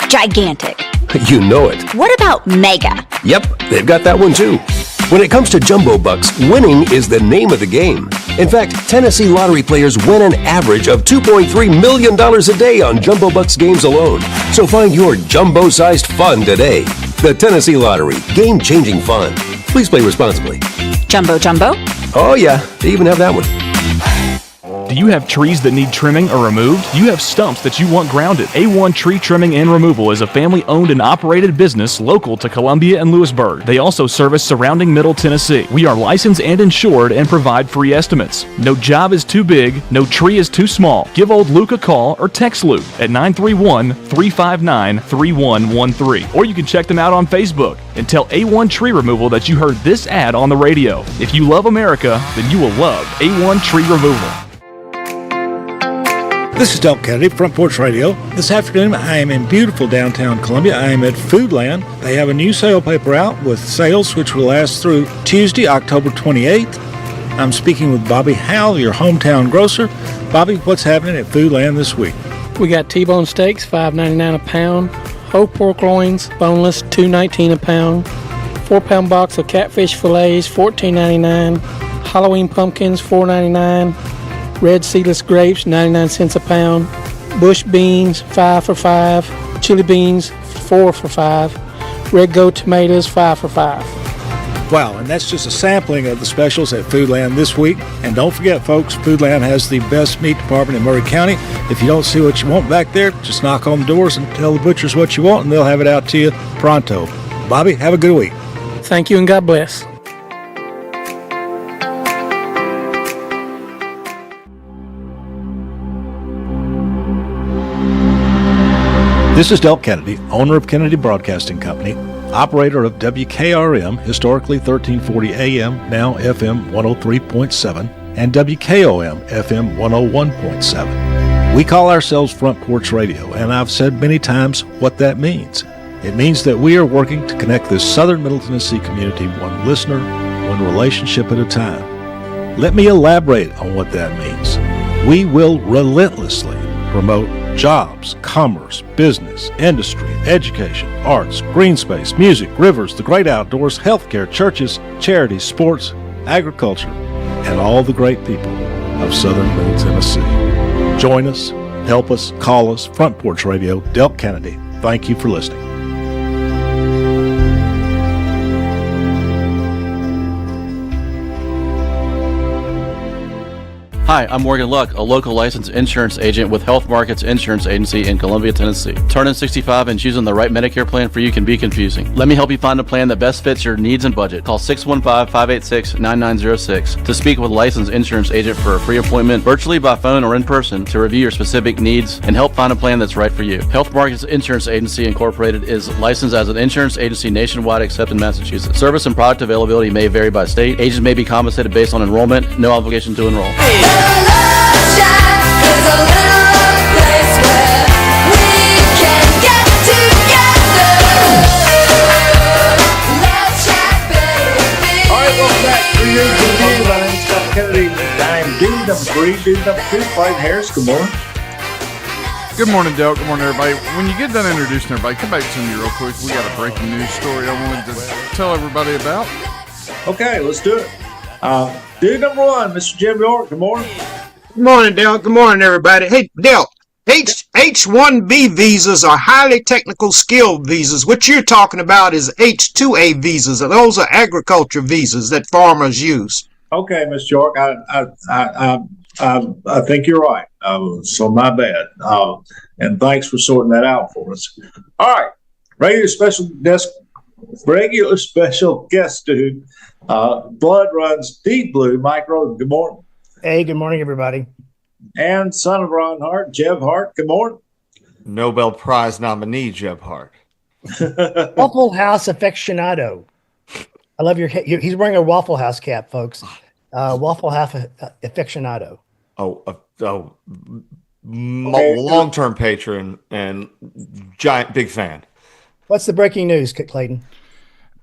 Gigantic. You know it. What about mega? Yep, they've got that one too. When it comes to Jumbo Bucks, winning is the name of the game. In fact, Tennessee Lottery players win an average of $2.3 million a day on Jumbo Bucks games alone. So find your jumbo-sized fun today. The Tennessee Lottery. Game-changing fun. Please play responsibly. Jumbo? Oh yeah, they even have that one. Do you have trees that need trimming or removed? Do you have stumps that you want grounded? A1 Tree Trimming and Removal is a family-owned and operated business local to Columbia and Lewisburg. They also service surrounding Middle Tennessee. We are licensed and insured and provide free estimates. No job is too big, no tree is too small. Give old Luke a call or text Luke at 931-359-3113. Or you can check them out on Facebook and tell A1 Tree Removal that you heard this ad on the radio. If you love America, then you will love A1 Tree Removal. This is Delk Kennedy, Front Porch Radio. This afternoon, I am in beautiful downtown Columbia. I am at Foodland. They have a new sale paper out with sales which will last through Tuesday, October 28th. I'm speaking with Bobby Howell, your hometown grocer. Bobby, what's happening at Foodland this week? We got T-bone steaks, $5.99 a pound. Whole pork loins, boneless, $2.19 a pound. 4-pound box of catfish fillets, $14.99. Halloween pumpkins, $4.99. Red seedless grapes, 99 cents a pound. Bush beans, 5 for $5. Chili beans, 4 for $5. Red goat tomatoes, 5 for $5. Wow, and that's just a sampling of the specials at Foodland this week. And don't forget, folks, Foodland has the best meat department in Maury County. If you don't see what you want back there, just knock on the doors and tell the butchers what you want, and they'll have it out to you pronto. Bobby, have a good week. Thank you, and God bless. This is Delk Kennedy, owner of Kennedy Broadcasting Company, operator of WKRM, historically 1340 AM, now FM 103.7, and WKOM, FM 101.7. We call ourselves Front Porch Radio, and I've said many times what that means. It means that we are working to connect this southern Middle Tennessee community one listener, one relationship at a time. Let me elaborate on what that means. We will relentlessly promote jobs, commerce, business, industry, education, arts, green space, music, rivers, the great outdoors, healthcare, churches, charities, sports, agriculture, and all the great people of southern Middle Tennessee. Join us, help us, call us, Front Porch Radio, Delk Kennedy. Thank you for listening. Hi, I'm Morgan Luck, a local licensed insurance agent with Health Markets Insurance Agency in Columbia, Tennessee. Turning 65 and choosing the right Medicare plan for you can be confusing. Let me help you find a plan that best fits your needs and budget. Call 615-586-9906 to speak with a licensed insurance agent for a free appointment, virtually by phone or in person, to review your specific needs and help find a plan that's right for you. Health Markets Insurance Agency Incorporated is licensed as an insurance agency nationwide except in Massachusetts. Service and product availability may vary by state. Agents may be compensated based on enrollment. No obligation to enroll. Dude number 2, Clayton Harris. Good morning. Good morning, Delk. Good morning, everybody. When you get done introducing everybody, come back to me real quick. We got a breaking news story I wanted to tell everybody about. Okay, let's do it. Dude number 1, Mr. Jim York. Good morning. Good morning, Dale. Good morning, everybody. Hey, Dale, H-1B visas are highly technical skilled visas. What you're talking about is H-2A visas. Those are agriculture visas that farmers use. Okay, Mr. York, I think you're right. So my bad. And thanks for sorting that out for us. All right, regular special guest dude. Blood runs deep blue. Mike Roden. Good morning. Hey, good morning, everybody. And son of Ron Hart, Jeb Hart. Good morning. Nobel Prize nominee Jeb Hart. Waffle House aficionado. I love he's wearing a Waffle House cap, folks. Waffle House aficionado. Long-term patron and giant big fan. What's the breaking news, Clayton?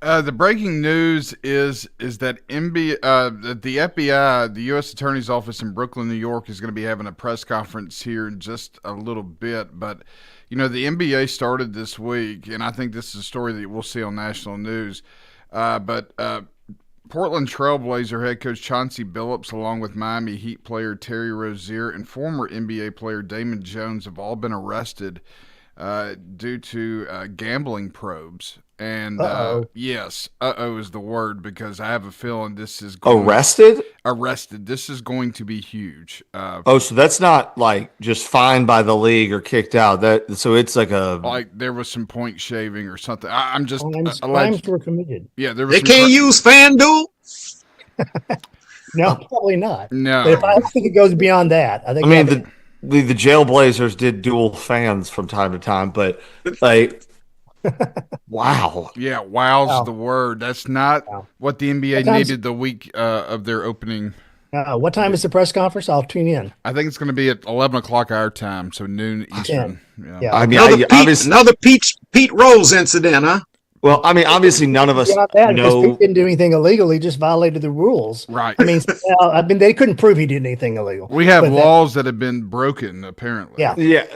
The breaking news is that the FBI, the U.S. Attorney's Office in Brooklyn, New York, is going to be having a press conference here in just a little bit. But, the NBA started this week, and I think this is a story that we'll see on national news. But Portland Trailblazer head coach Chauncey Billups, along with Miami Heat player Terry Rozier and former NBA player Damon Jones, have all been arrested due to gambling probes. And yes, is the word, because I have a feeling this is arrested. This is going to be huge. So that's not like just fined by the league or kicked out. So it's like there was some point shaving or something. I'm just crimes were committed. Yeah, they can't use FanDuel. No, probably not. No, but I think it goes beyond that. I mean, the Jailblazers did dual fans from time to time, but like. Wow. Yeah, wow's the word. That's not what the NBA needed the week of their opening. What time is the press conference? I'll tune in. I think it's going to be at 11 o'clock our time, so noon Eastern. Yeah. I mean, another Pete Rose incident, huh? Well, I mean, obviously, none of us know. He didn't do anything illegal. He just violated the rules. Right. I mean, they couldn't prove he did anything illegal. We have laws that have been broken, apparently. Yeah. Yeah.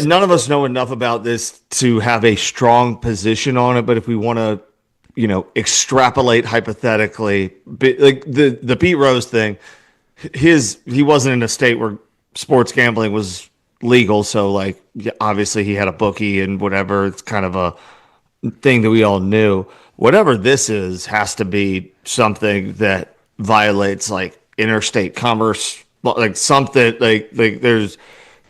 None of us know enough about this to have a strong position on it. But if we want to, extrapolate hypothetically, like the Pete Rose thing, he wasn't in a state where sports gambling was legal. So, like, obviously, he had a bookie and whatever. It's kind of a thing that we all knew. Whatever this is has to be something that violates like interstate commerce, like something like there's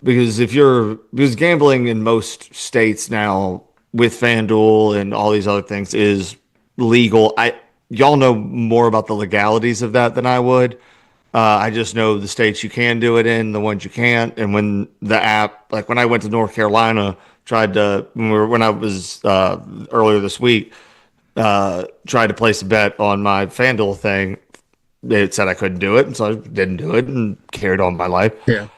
because gambling in most states now with FanDuel and all these other things is legal. Y'all know more about the legalities of that than I would. I just know the states you can do it in, the ones you can't, and when the app, like when I went to North Carolina. When I was earlier this week, tried to place a bet on my FanDuel thing. It said I couldn't do it, and so I didn't do it and carried on my life. Yeah.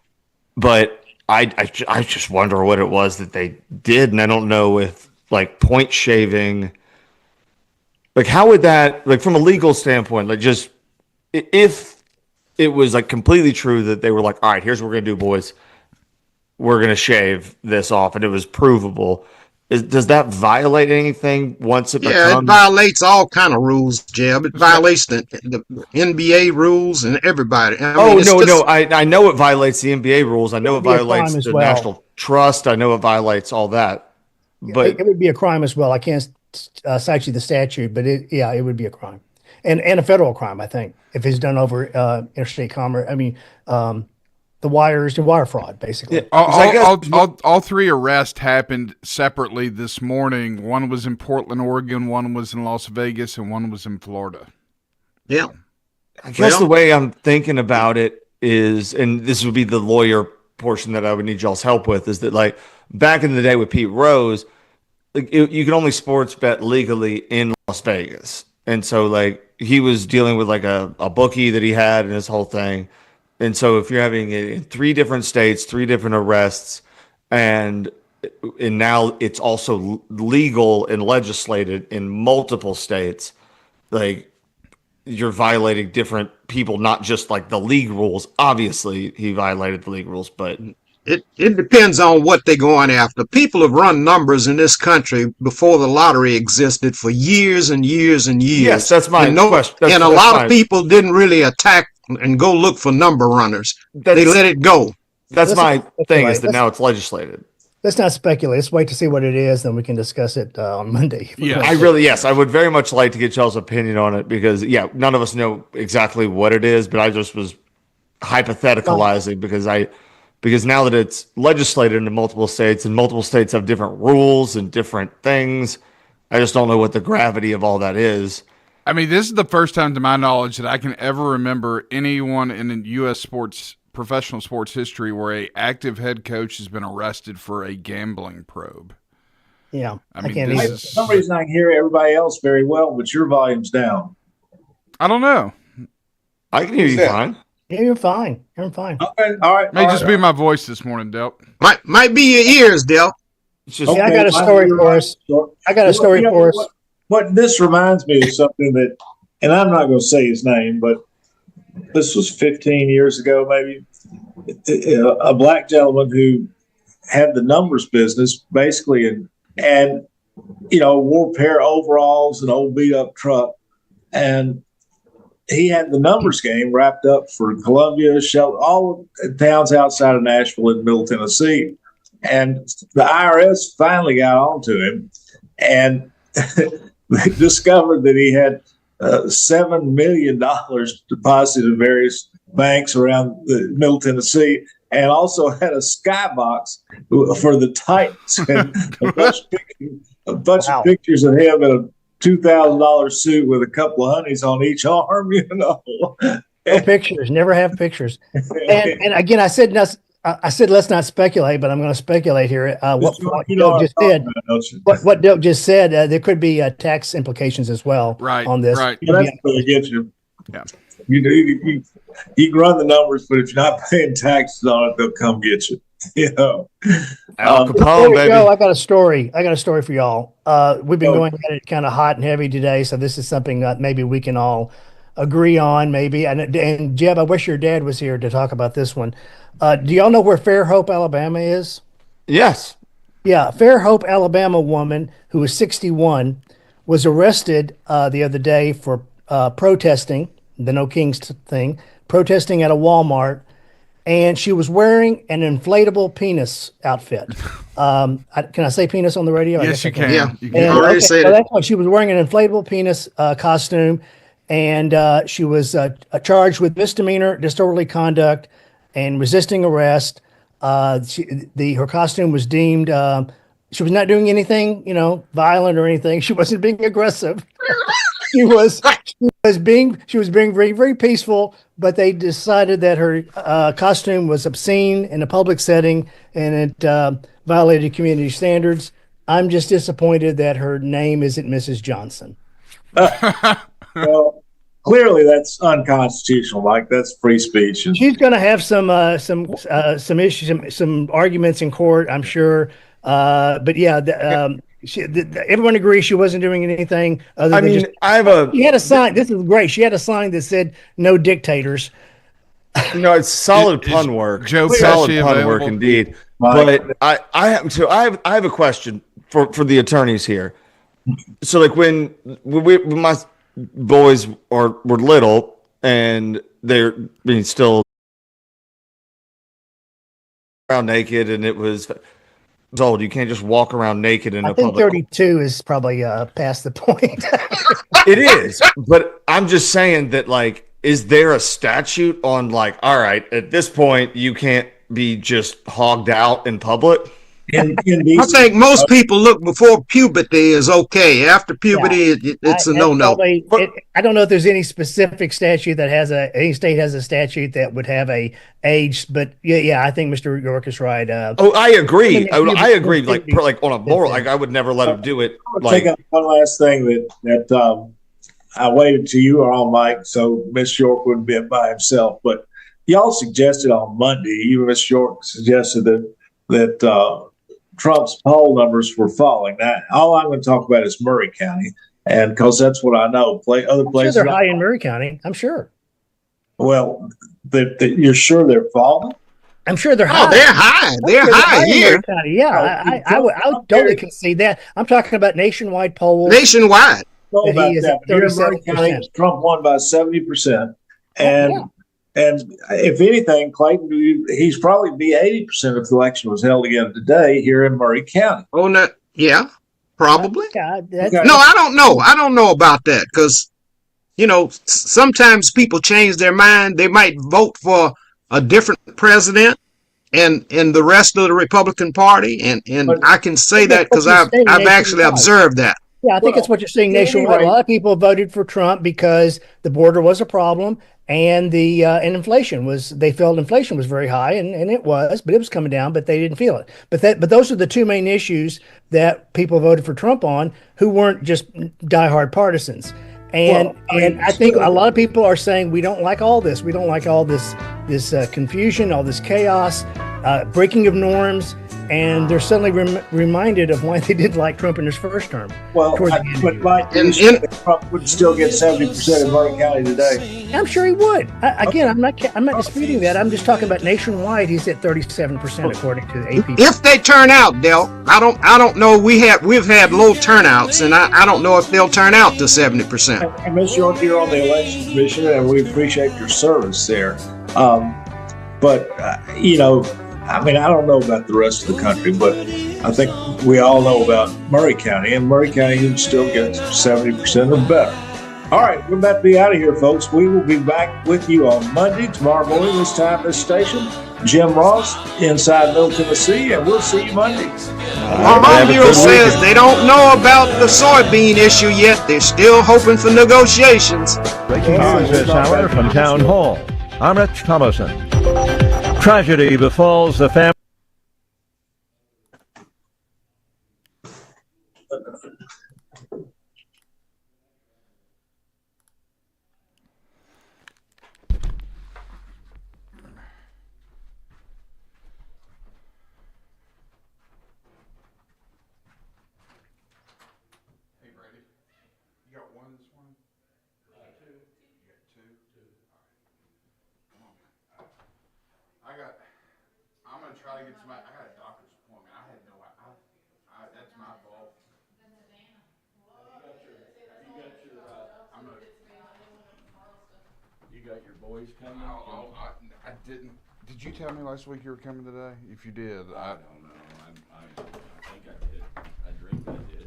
But I just wonder what it was that they did, and I don't know if like point shaving, like how would that, like from a legal standpoint, like just if it was like completely true that they were like, all right, here's what we're gonna do, boys. We're going to shave this off, and it was provable. Does that violate anything once it becomes? Yeah, it violates all kind of rules, Jeb. It violates the NBA rules and everybody. I know it violates the NBA rules. I know it violates the National Trust. I know it violates all that. But it would be a crime as well. I can't cite you the statute, but it would be a crime. And a federal crime, I think, if it's done over interstate commerce. I mean, the wire fraud, basically. Yeah. All three arrests happened separately this morning. One was in Portland, Oregon, one was in Las Vegas, and one was in Florida. Yeah. I guess the way I'm thinking about it is, and this would be the lawyer portion that I would need y'all's help with, is that like back in the day with Pete Rose, like you could only sports bet legally in Las Vegas. And so like he was dealing with like a bookie that he had and his whole thing. And so if you're having it in 3 different states, 3 different arrests, and now it's also legal and legislated in multiple states, like you're violating different people, not just like the league rules. Obviously, he violated the league rules, but it depends on what they're going after. People have run numbers in this country before the lottery existed for years and years and years. Yes, that's my question. And a lot of people didn't really attack and go look for number runners. They let it go. That's my thing, is that now it's legislated. Let's not speculate. Let's wait to see what it is, then we can discuss it on Monday. Yeah, I would very much like to get y'all's opinion on it because, none of us know exactly what it is, but I just was hypotheticalizing because now that it's legislated in multiple states and multiple states have different rules and different things, I just don't know what the gravity of all that is. I mean, this is the first time, to my knowledge, that I can ever remember anyone in U.S. professional sports history where a active head coach has been arrested for a gambling probe. Yeah, I mean, for some reason I can hear everybody else very well, but your volume's down. I don't know. I can hear you fine. Yeah, you're fine. You're fine. Okay, all right. May just be my voice this morning, Delp. Might be your ears, Delp. I got a story for us. What this reminds me of something that, and I'm not going to say his name, but this was 15 years ago, maybe. A black gentleman who had the numbers business, basically, and wore a pair of overalls, an old beat up truck, and he had the numbers game wrapped up for Columbia, all towns outside of Nashville and Middle Tennessee, and the IRS finally got onto him, and they discovered that he had $7 million deposited in various banks around the Middle Tennessee, and also had a skybox for the Titans, and a bunch of pictures of him in a $2,000 suit with a couple of honeys on each arm. No pictures. Never have pictures. And again, I said let's not speculate, but I'm going to speculate here. What Doug just said, there could be tax implications as well on this. Right. That's going to get you. Yeah. You can run the numbers, but if you're not paying taxes on it, they'll come get you. You know. Al Before Capone, we baby. go, I got a story. I got a story for y'all. We've been going at it kind of hot and heavy today, so this is something that maybe we can all agree on, maybe. And Jeb, I wish your dad was here to talk about this one. Do y'all know where Fairhope, Alabama is? Yes. Yeah, Fairhope, Alabama woman who was 61 was arrested the other day for protesting the No Kings thing, protesting at a Walmart. And she was wearing an inflatable penis outfit. Can I say penis on the radio? Yes, you can. Yeah, You you already said so it. that's why she was wearing an inflatable penis costume, and she was charged with misdemeanor, disorderly conduct, and resisting arrest. Her costume was deemed. She was not doing anything, violent or anything. She wasn't being aggressive. She was being very, very peaceful, but they decided that her costume was obscene in a public setting and it violated community standards. I'm just disappointed that her name isn't Mrs. Johnson. Well, clearly that's unconstitutional. Like that's free speech. And She's going to have some issues, some arguments in court, I'm sure. But yeah, everyone agrees she wasn't doing anything other than she had a sign. This is great. She had a sign that said "No dictators." It's solid pun work. Solid pun work indeed. But I have a question for the attorneys here. So like when my boys were little and they're being still around naked, and it was old. You can't just walk around naked in a public. 32 is probably past the point. It is, but I'm just saying that, like, is there a statute on, like, all right, at this point you can't be just hogged out in public? I think most people look before puberty is okay. After puberty, it's a no-no. I don't know if there's any specific statute that has any state has a statute that would have a age, but yeah, I think Mr. York is right. I agree. I agree. Like on a moral, like I would never let him do it. Take up one last thing that I waited till you were on, Mike, so Miss York wouldn't be by himself. But y'all suggested on Monday, even Miss York suggested that Trump's poll numbers were falling. Now, all I'm going to talk about is Murray County, and because that's what I know. Other places, they're high in Murray County. I'm sure. Well, you're sure they're falling? I'm sure they're high. Oh, they're high. They're high here. Yeah, I would totally concede that. I'm talking about nationwide polls. Nationwide. Know about that. Here in Murray County, Trump won by 70%, and if anything, Clayton, he's probably be 80% if the election was held again today here in Murray County. Oh, no, yeah, probably. God, no, I don't know. I don't know about that because, sometimes people change their mind. They might vote for a different president and the rest of the Republican Party, and I can say that because I've actually observed that. Yeah, I think it's what you're seeing nationwide. A lot of people voted for Trump because the border was a problem and and inflation they felt inflation was very high, and it was, but it was coming down, but they didn't feel it. But those are the two main issues that people voted for Trump on, who weren't just diehard partisans. And I think a lot of people are saying we don't like all this. We don't like all this confusion, all this chaos, breaking of norms. And they're suddenly reminded of why they didn't like Trump in his first term. Well, but Mike, Trump would still get 70% in Murray County today. I'm sure he would. Again, I'm not disputing that. I'm just talking about nationwide. He's at 37% according to the AP. If they turn out, Del, I don't know. We've had low turnouts, and I don't know if they'll turn out to 70%. And Ms. York, you're on the election commission, and we appreciate your service there. I mean, I don't know about the rest of the country, but I think we all know about Murray County, and Murray County still gets 70% or better. All right, we're about to be out of here, folks. We will be back with you on Monday, tomorrow morning, this time, this station. Jim Ross, inside Middle Tennessee, and we'll see you Monday. Our Bureau says they don't know about the soybean issue yet. They're still hoping for negotiations. Breaking news this hour from Town Hall. I'm Rich Thomason. Tragedy befalls the family. I'm gonna try to get somebody. I got a doctor's appointment. I had no idea. That's my fault. You got your boys coming? I didn't. Did you tell me last week you were coming today? If you did, I don't know. I think I did. I dreamed I did.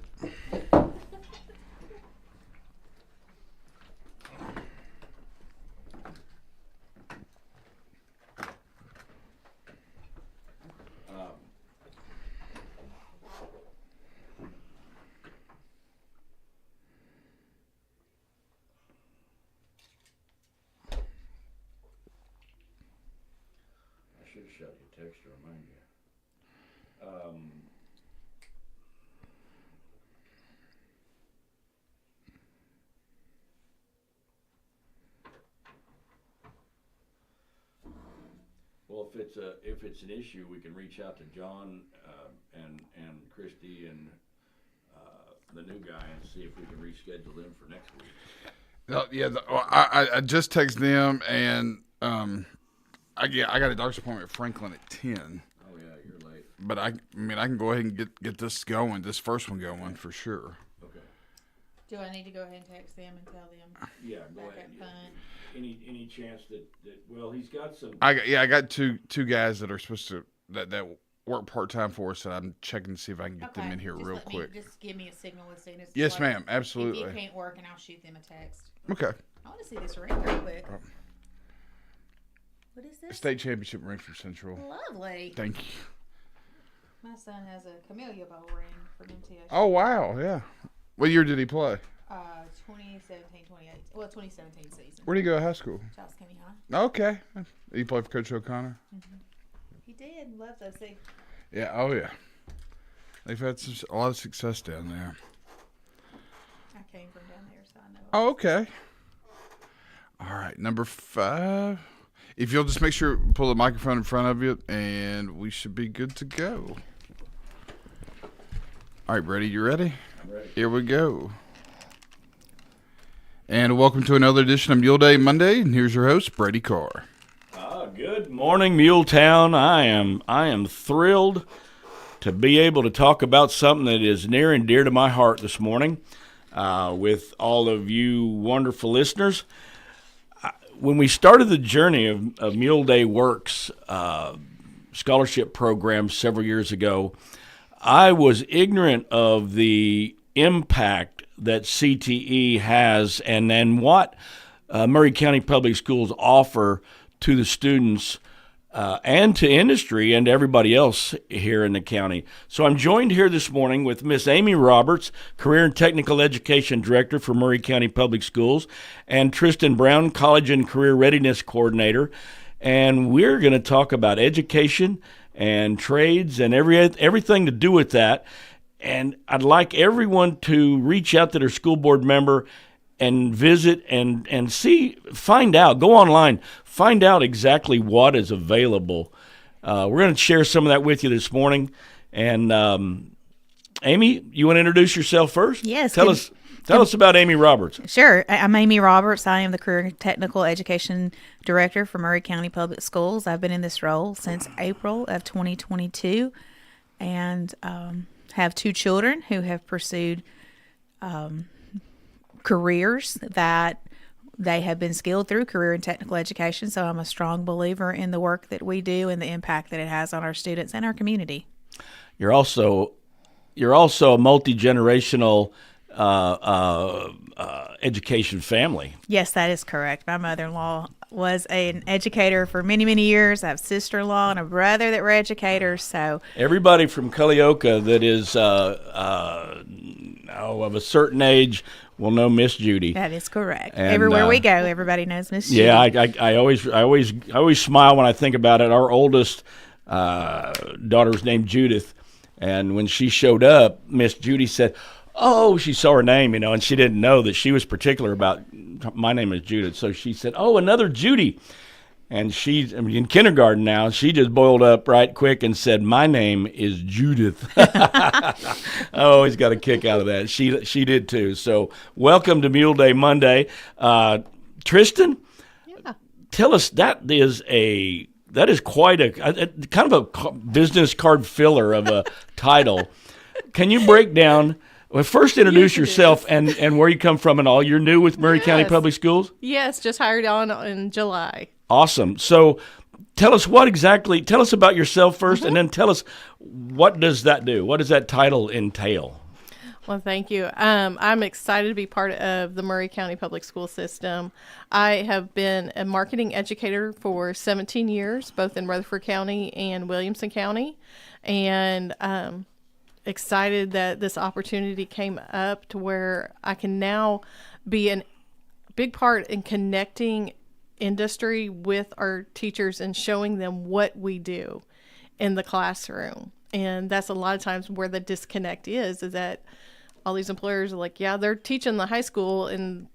I should have shot your text to remind you. Well, if it's an issue, we can reach out to John and Christy and the new guy and see if we can reschedule them for next week. I just texted them and I got a doctor's appointment with Franklin at 10. Oh yeah, you're late. But I can go ahead and get this going, this first one going for sure. Okay. Do I need to go ahead and text them and tell them? Yeah, go ahead. Any chance that well, he's got some. I got two guys that are supposed to that work part time for us, and I'm checking to see if I can get them in here real quick. Just give me a signal as soon as. Yes, ma'am. Absolutely. If you can't work, and I'll shoot them a text. Okay. I want to see this ring real quick. What is this? State championship ring from Central. Lovely. Thank you. My son has a Camellia Bowl ring from MTSU. Oh wow, yeah. What year did he play? 2017, 2018. Well, 2017 season. Where did he go to high school? Charles County High. Okay. He played for Coach O'Connor? Mm-hmm. He did. Love those things. Yeah, oh yeah. They've had a lot of success down there. I came from down there, so I know. Oh, okay. All right, number 5. If you'll just make sure, pull the microphone in front of you, and we should be good to go. All right, Brady, you ready? I'm ready. Here we go. And welcome to another edition of Mule Day Monday. And here's your host, Brady Carr. Good morning, Muletown. I am thrilled to be able to talk about something that is near and dear to my heart this morning with all of you wonderful listeners. When we started the journey of Mule Day Works scholarship program several years ago, I was ignorant of the impact that CTE has and what Maury County Public Schools offer to the students and to industry and to everybody else here in the county. So I'm joined here this morning with Miss Amy Roberts, Career and Technical Education Director for Maury County Public Schools, and Tristan Brown, College and Career Readiness Coordinator. And we're going to talk about education and trades and everything to do with that. And I'd like everyone to reach out to their school board member and visit and find out, go online, find out exactly what is available. We're going to share some of that with you this morning. And Amy, you want to introduce yourself first? Yes. Tell us about Amy Roberts. Sure. I'm Amy Roberts. I am the Career and Technical Education Director for Maury County Public Schools. I've been in this role since April of 2022 and have 2 children who have pursued careers that they have been skilled through career and technical education. So I'm a strong believer in the work that we do and the impact that it has on our students and our community. You're also a multi-generational education family. Yes, that is correct. My mother-in-law was an educator for many, many years. I have a sister-in-law and a brother that were educators. So everybody from Culleoka that is of a certain age will know Miss Judy. That is correct. And, everywhere we go, everybody knows Miss Judy. Yeah, I always smile when I think about it. Our oldest daughter was named Judith, and when she showed up, Miss Judy said, "Oh," she saw her name, and she didn't know that she was particular about my name is Judith. So she said, "Oh, another Judy." And she's in kindergarten now. She just boiled up right quick and said, "My name is Judith." I always got a kick out of that. She did too. So welcome to Mule Day Monday. Tristan, tell us, that is a That is quite a kind of a business card filler of a title. Can you break down? Well, first introduce yourself and where you come from and all. You're new with Maury County Public Schools? Yes, just hired on in July. Awesome. So tell us tell us about yourself first, and then tell us, what does that do? What does that title entail? Well, thank you. I'm excited to be part of the Maury County Public School System. I have been a marketing educator for 17 years, both in Rutherford County and Williamson County, and excited that this opportunity came up to where I can now be a big part in connecting industry with our teachers and showing them what we do in the classroom. And that's a lot of times where the disconnect is that all these employers are like, yeah, they're teaching the high school and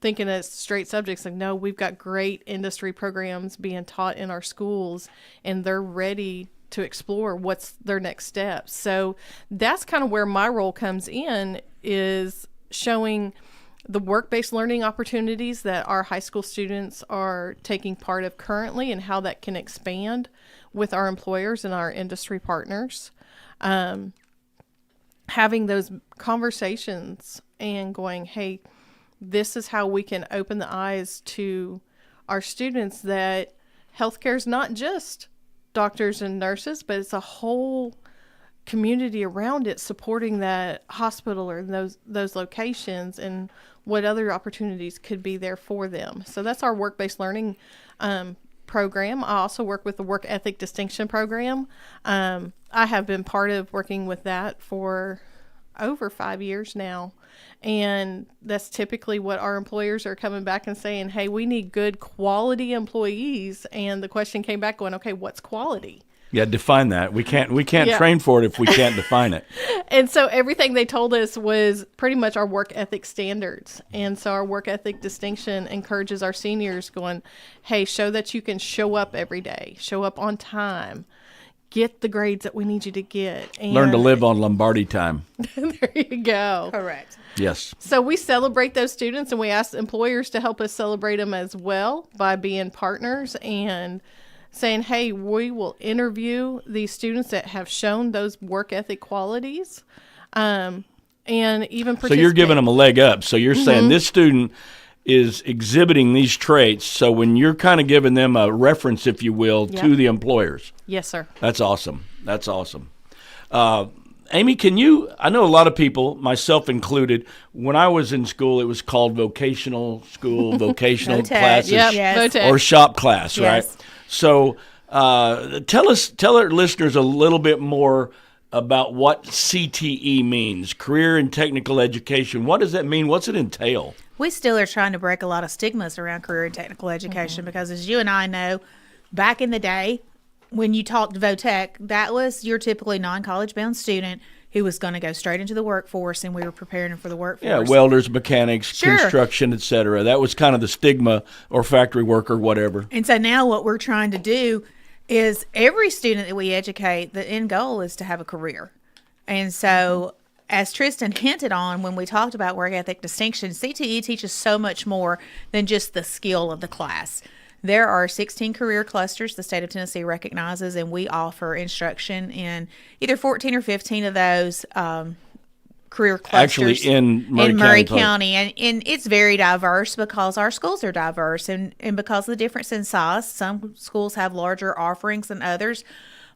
thinking it's straight subjects. Like, no, we've got great industry programs being taught in our schools, and they're ready to explore what's their next steps. So that's kind of where my role comes in, is showing the work-based learning opportunities that our high school students are taking part of currently and how that can expand with our employers and our industry partners. Having those conversations and going, hey, this is how we can open the eyes to our students that healthcare is not just doctors and nurses, but it's a whole community around it supporting that hospital or those locations, and what other opportunities could be there for them. So that's our work-based learning program. I also work with the Work Ethic Distinction Program. I have been part of working with that for over 5 years now. And that's typically what our employers are coming back and saying, hey, we need good quality employees. And the question came back going, okay, what's quality? Yeah, define that. We can't train for it if we can't define it. And so everything they told us was pretty much our work ethic standards. And so our work ethic distinction encourages our seniors going, hey, show that you can show up every day, show up on time, get the grades that we need you to get. And learn to live on Lombardi time. There you go. Correct. Yes. So we celebrate those students, and we ask employers to help us celebrate them as well by being partners and saying, hey, we will interview these students that have shown those work ethic qualities, and even participate. So you're giving them a leg up. So you're saying this student is exhibiting these traits. So when you're kind of giving them a reference, if you will, to the employers. Yes, sir. That's awesome. That's awesome. Amy, I know a lot of people, myself included, when I was in school, it was called vocational school, vocational classes, or shop class, right? So tell our listeners a little bit more about what CTE means, career and technical education. What does that mean? What's it entail? We still are trying to break a lot of stigmas around career and technical education because, as you and I know, back in the day, when you talked VOTEC, that was your typically non-college bound student who was going to go straight into the workforce, and we were preparing them for the workforce. Yeah, welders, mechanics, construction, etc. That was kind of the stigma, or factory worker, whatever. And so now what we're trying to do is every student that we educate, the end goal is to have a career. And so as Tristan hinted on when we talked about work ethic distinction, CTE teaches so much more than just the skill of the class. There are 16 career clusters the state of Tennessee recognizes, and we offer instruction in either 14 or 15 of those career clusters. Actually in Maury County. And it's very diverse because our schools are diverse, and because of the difference in size. Some schools have larger offerings than others,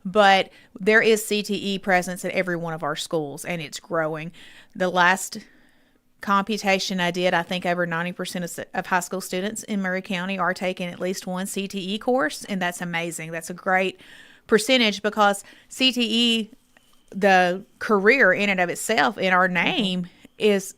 but there is CTE presence at every one of our schools, and it's growing. The last computation I did, I think over 90% of high school students in Maury County are taking at least one CTE course, and that's amazing. That's a great percentage because CTE, the career in and of itself in our name, is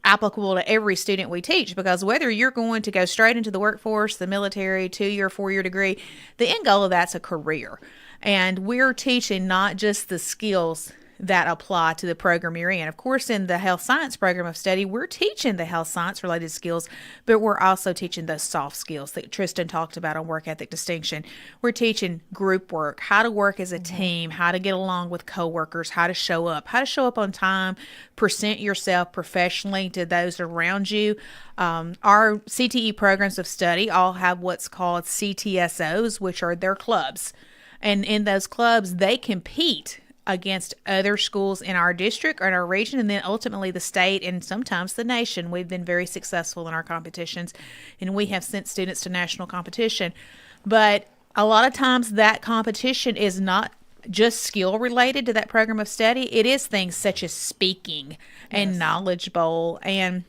applicable to every student we teach, because whether you're going to go straight into the workforce, the military, 2-year, 4-year degree, the end goal of that's a career. And we're teaching not just the skills that apply to the program you're in. Of course, in the health science program of study, we're teaching the health science related skills, but we're also teaching those soft skills that Tristan talked about on work ethic distinction. We're teaching group work, how to work as a team, how to get along with coworkers, how to show up on time, present yourself professionally to those around you. Our CTE programs of study all have what's called CTSOs, which are their clubs. And in those clubs, they compete against other schools in our district or in our region, and then ultimately the state and sometimes the nation. We've been very successful in our competitions, and we have sent students to national competition. But a lot of times that competition is not just skill related to that program of study. It is things such as speaking and knowledge bowl and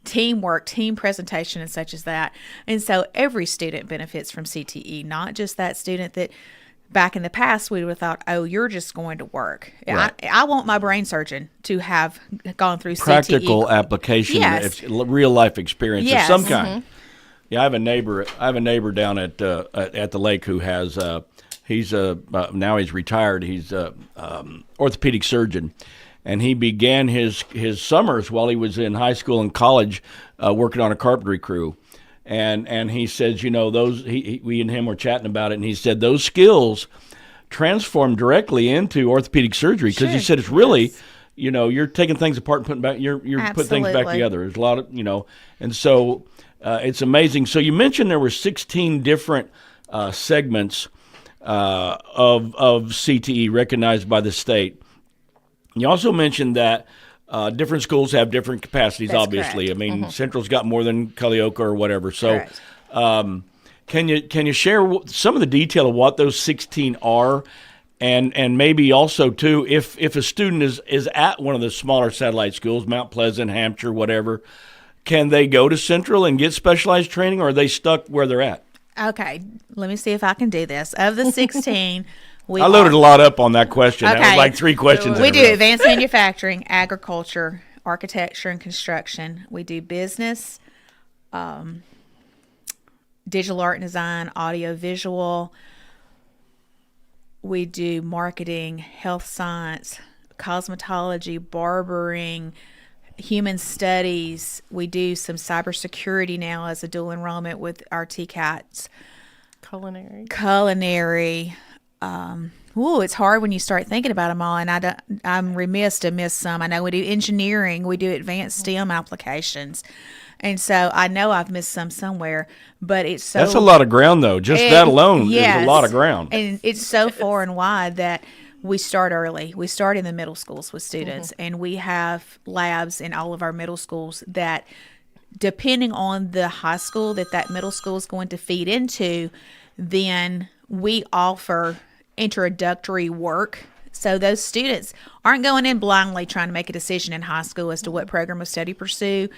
teamwork, team presentation, and such as that. And so every student benefits from CTE, not just that student that back in the past we would have thought, oh, you're just going to work. Right. I want my brain surgeon to have gone through Practical CTE. application, Yes. real life experience Yes. of some kind. Yeah, I have a neighbor down at the lake who has he's now he's retired. He's orthopedic surgeon, and he began his summers while he was in high school and college working on a carpentry crew. And he says, we and him were chatting about it, and he said those skills transform directly into orthopedic surgery, because he said it's really, you're taking things apart and putting back, you're putting things back together. There's a lot of, and so it's amazing. So you mentioned there were 16 different segments of CTE recognized by the state. You also mentioned that different schools have different capacities, That's obviously. correct. I mean, Central's got more than Culleoka or whatever. So can you share some of the detail of what those 16 are? And maybe also, too, if a student is at one of the smaller satellite schools, Mount Pleasant, Hampshire, whatever, can they go to Central and get specialized training, or are they stuck where they're at? Okay, let me see if I can do this. Of the 16, I loaded a lot up on that question. That was like 3 questions. We do advanced manufacturing, agriculture, architecture, and construction. We do business, digital art and design, audio visual. We do marketing, health science, cosmetology, barbering, human studies. We do some cybersecurity now as a dual enrollment with our TCATs. Culinary. It's hard when you start thinking about them all, and I'm remiss to miss some. I know we do engineering, we do advanced STEM applications, and so I know I've missed some somewhere, but it's so... That's a lot of ground, though. Just that alone is a lot of ground. And it's so far and wide that we start early. We start in the middle schools with students, and we have labs in all of our middle schools that, depending on the high school that middle school is going to feed into, then we offer introductory work. So those students aren't going in blindly trying to make a decision in high school as to what program of study pursue.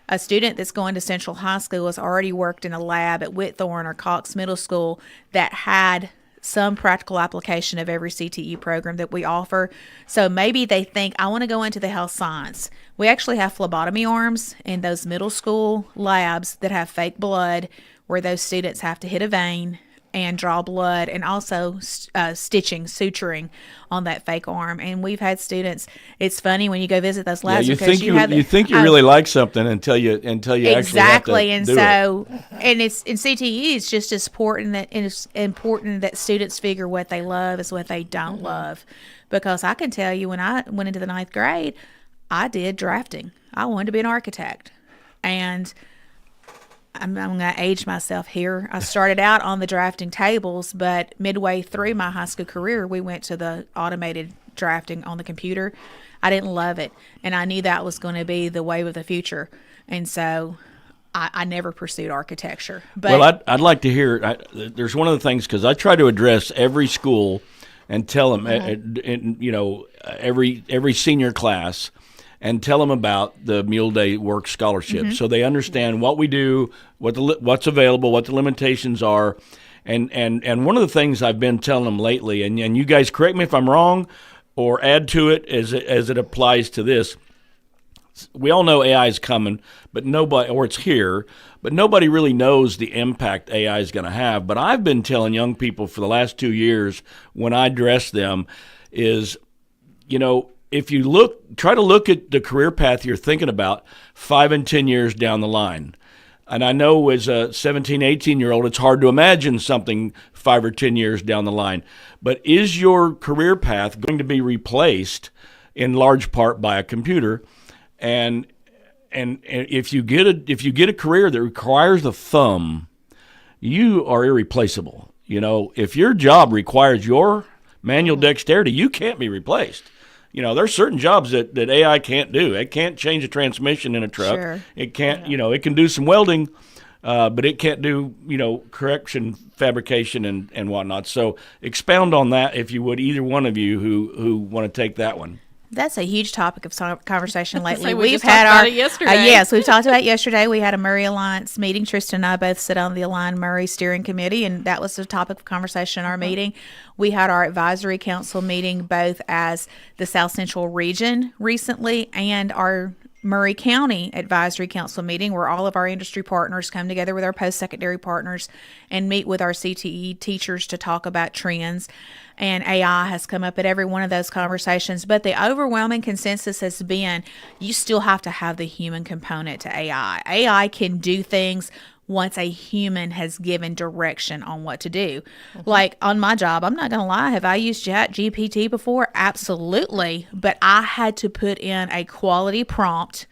A student that's going to Central High School has already worked in a lab at Whitthorne or Cox Middle School that had some practical application of every CTE program that we offer. So maybe they think, I want to go into the health science. We actually have phlebotomy arms in those middle school labs that have fake blood, where those students have to hit a vein and draw blood, and also stitching, suturing on that fake arm. And we've had students. It's funny when you go visit those labs, you because think you really like something until you actually have exactly. to And do so, it. and it's in CTE. It's just as important that students figure what they love is what they don't love, because I can tell you when I went into the 9th grade, I did drafting. I wanted to be an architect, and I'm going to age myself here. I started out on the drafting tables, but midway through my high school career, we went to the automated drafting on the computer. I didn't love it, and I knew that was going to be the wave of the future, and so I never pursued architecture. But well, I'd like to hear. There's one of the things, because I try to address every school and tell them, every senior class, and tell them about the Mule Day Work Scholarship, so they understand what we do, what's available, what the limitations are, and one of the things I've been telling them lately, and you guys correct me if I'm wrong, or add to it as it applies to this. We all know AI is coming, but nobody, or it's here, but nobody really knows the impact AI is going to have. But I've been telling young people for the last 2 years, when I address them, is if you try to look at the career path you're thinking about 5 and 10 years down the line. And I know as a 17, 18-year-old, it's hard to imagine something 5 or 10 years down the line. But is your career path going to be replaced in large part by a computer? And if you get a career that requires the thumb, you are irreplaceable. If your job requires your manual dexterity, you can't be replaced. There's certain jobs that AI can't do. It can't change a transmission in a truck. Sure. It can't, it can do some welding, but it can't do, correction, fabrication, and whatnot. So expound on that, if you would, either one of you who want to take that one. That's a huge topic of conversation lately. We just talked about it yesterday. Yes, we've talked about it yesterday. We had a Murray Alliance meeting. Tristan and I both sit on the Align Murray Steering Committee, and that was the topic of conversation in our meeting. We had our advisory council meeting both as the South Central region recently and our Murray County Advisory Council meeting, where all of our industry partners come together with our post-secondary partners and meet with our CTE teachers to talk about trends. And AI has come up at every one of those conversations. But the overwhelming consensus has been you still have to have the human component to AI. AI can do things once a human has given direction on what to do. Like on my job, I'm not going to lie, have I used ChatGPT before? Absolutely. But I had to put in a quality prompt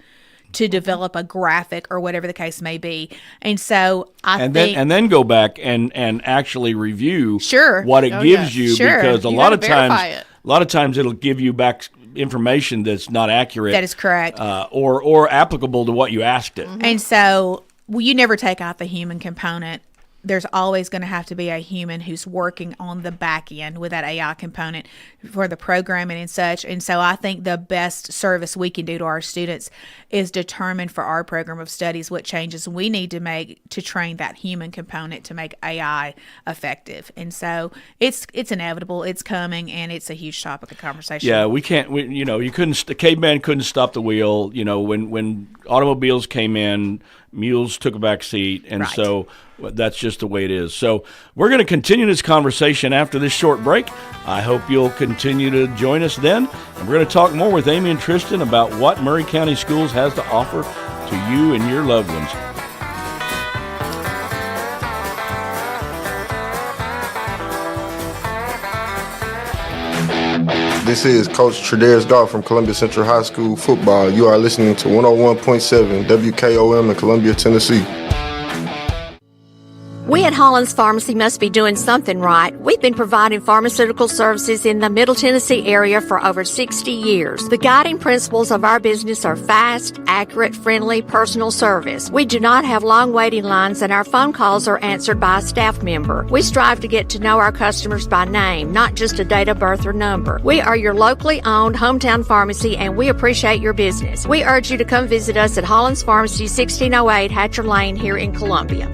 to develop a graphic or whatever the case may be. And so and then go back and actually review Sure. what it gives you, Sure. because a You lot gotta of times it'll give you back information that's not accurate. That is correct. Or applicable to what you asked it. And so you never take out the human component. There's always going to have to be a human who's working on the back end with that AI component for the programming and such. And so I think the best service we can do to our students is determine for our program of studies what changes we need to make to train that human component to make AI effective. And so it's inevitable, it's coming, and it's a huge topic of conversation. Yeah, we can't. The caveman couldn't stop the wheel. When automobiles came in, mules took a back seat, and Right. so that's just the way it is. So we're going to continue this conversation after this short break. I hope you'll continue to join us then. And we're going to talk more with Amy and Tristan about what Murray County Schools has to offer to you and your loved ones. This is Coach Tredaris Goff from Columbia Central High School football. You are listening to 101.7 WKOM in Columbia, Tennessee. We at Hollins Pharmacy must be doing something right. We've been providing pharmaceutical services in the Middle Tennessee area for over 60 years. The guiding principles of our business are fast, accurate, friendly, personal service. We do not have long waiting lines, and our phone calls are answered by a staff member. We strive to get to know our customers by name, not just a date of birth or number. We are your locally owned hometown pharmacy, and we appreciate your business. We urge you to come visit us at Hollins Pharmacy, 1608 Hatcher Lane here in Columbia.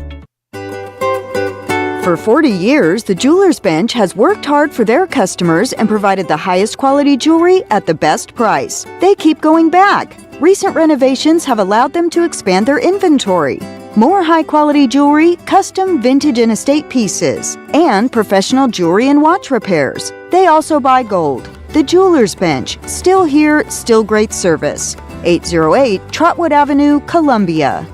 For 40 years, the Jewelers Bench has worked hard for their customers and provided the highest quality jewelry at the best price. They keep going back. Recent renovations have allowed them to expand their inventory. More high-quality jewelry, custom vintage and estate pieces, and professional jewelry and watch repairs. They also buy gold. The Jewelers Bench, still here, still great service. 808 Trotwood Avenue, Columbia.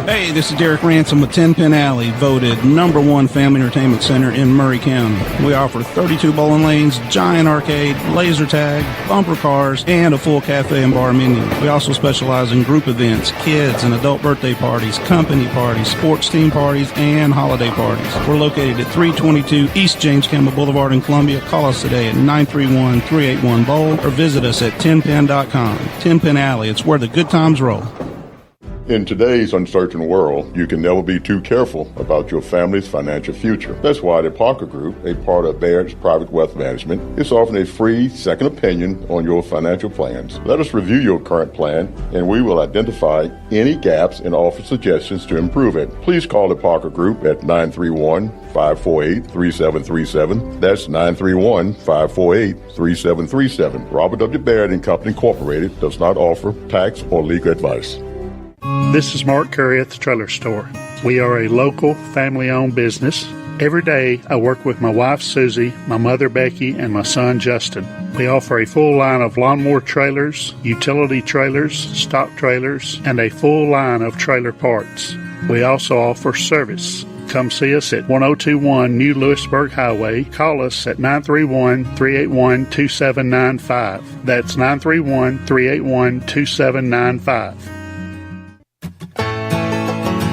Hey, this is Derek Ransom with 10 Pin Alley, voted #1 family entertainment center in Murray County. We offer 32 bowling lanes, giant arcade, laser tag, bumper cars, and a full cafe and bar menu. We also specialize in group events, kids and adult birthday parties, company parties, sports team parties, and holiday parties. We're located at 322 East James Campbell Boulevard in Columbia. Call us today at 931-381-BOWL or visit us at 10pin.com. 10 Pin Alley, it's where the good times roll. In today's uncertain world, you can never be too careful about your family's financial future. That's why the Parker Group, a part of Baird's Private Wealth Management, is offering a free second opinion on your financial plans. Let us review your current plan, and we will identify any gaps and offer suggestions to improve it. Please call the Parker Group at 931-548-3737. That's 931-548-3737. Robert W. Baird & Company Incorporated does not offer tax or legal advice. This is Mark Curry at the Trailer Store. We are a local family-owned business. Every day, I work with my wife, Susie, my mother, Becky, and my son, Justin. We offer a full line of lawnmower trailers, utility trailers, stock trailers, and a full line of trailer parts. We also offer service. Come see us at 1021 New Lewisburg Highway. Call us at 931-381-2795. That's 931-381-2795.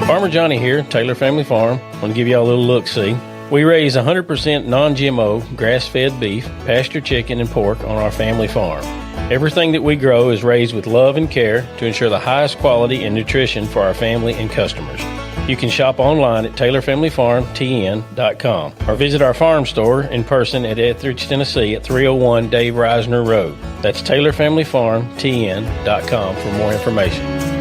Farmer Johnny here, Taylor Family Farm. I want to give y'all a little look-see. We raise 100% non-GMO, grass-fed beef, pasture chicken, and pork on our family farm. Everything that we grow is raised with love and care to ensure the highest quality and nutrition for our family and customers. You can shop online at TaylorFamilyFarmTN.com or visit our farm store in person at Etheridge, Tennessee at 301 Dave Reisner Road. That's TaylorFamilyFarmTN.com for more information.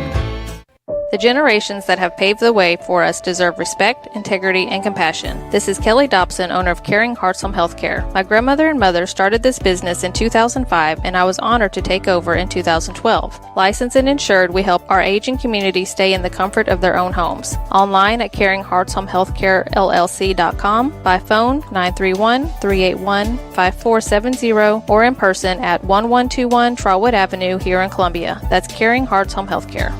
The generations that have paved the way for us deserve respect, integrity, and compassion. This is Kelly Dobson, owner of Caring Hearts Home Healthcare. My grandmother and mother started this business in 2005, and I was honored to take over in 2012. Licensed and insured, we help our aging community stay in the comfort of their own homes. Online at CaringHeartsHomeHealthcareLLC.com, by phone 931-381-5470, or in person at 1121 Trotwood Avenue here in Columbia. That's Caring Hearts Home Healthcare.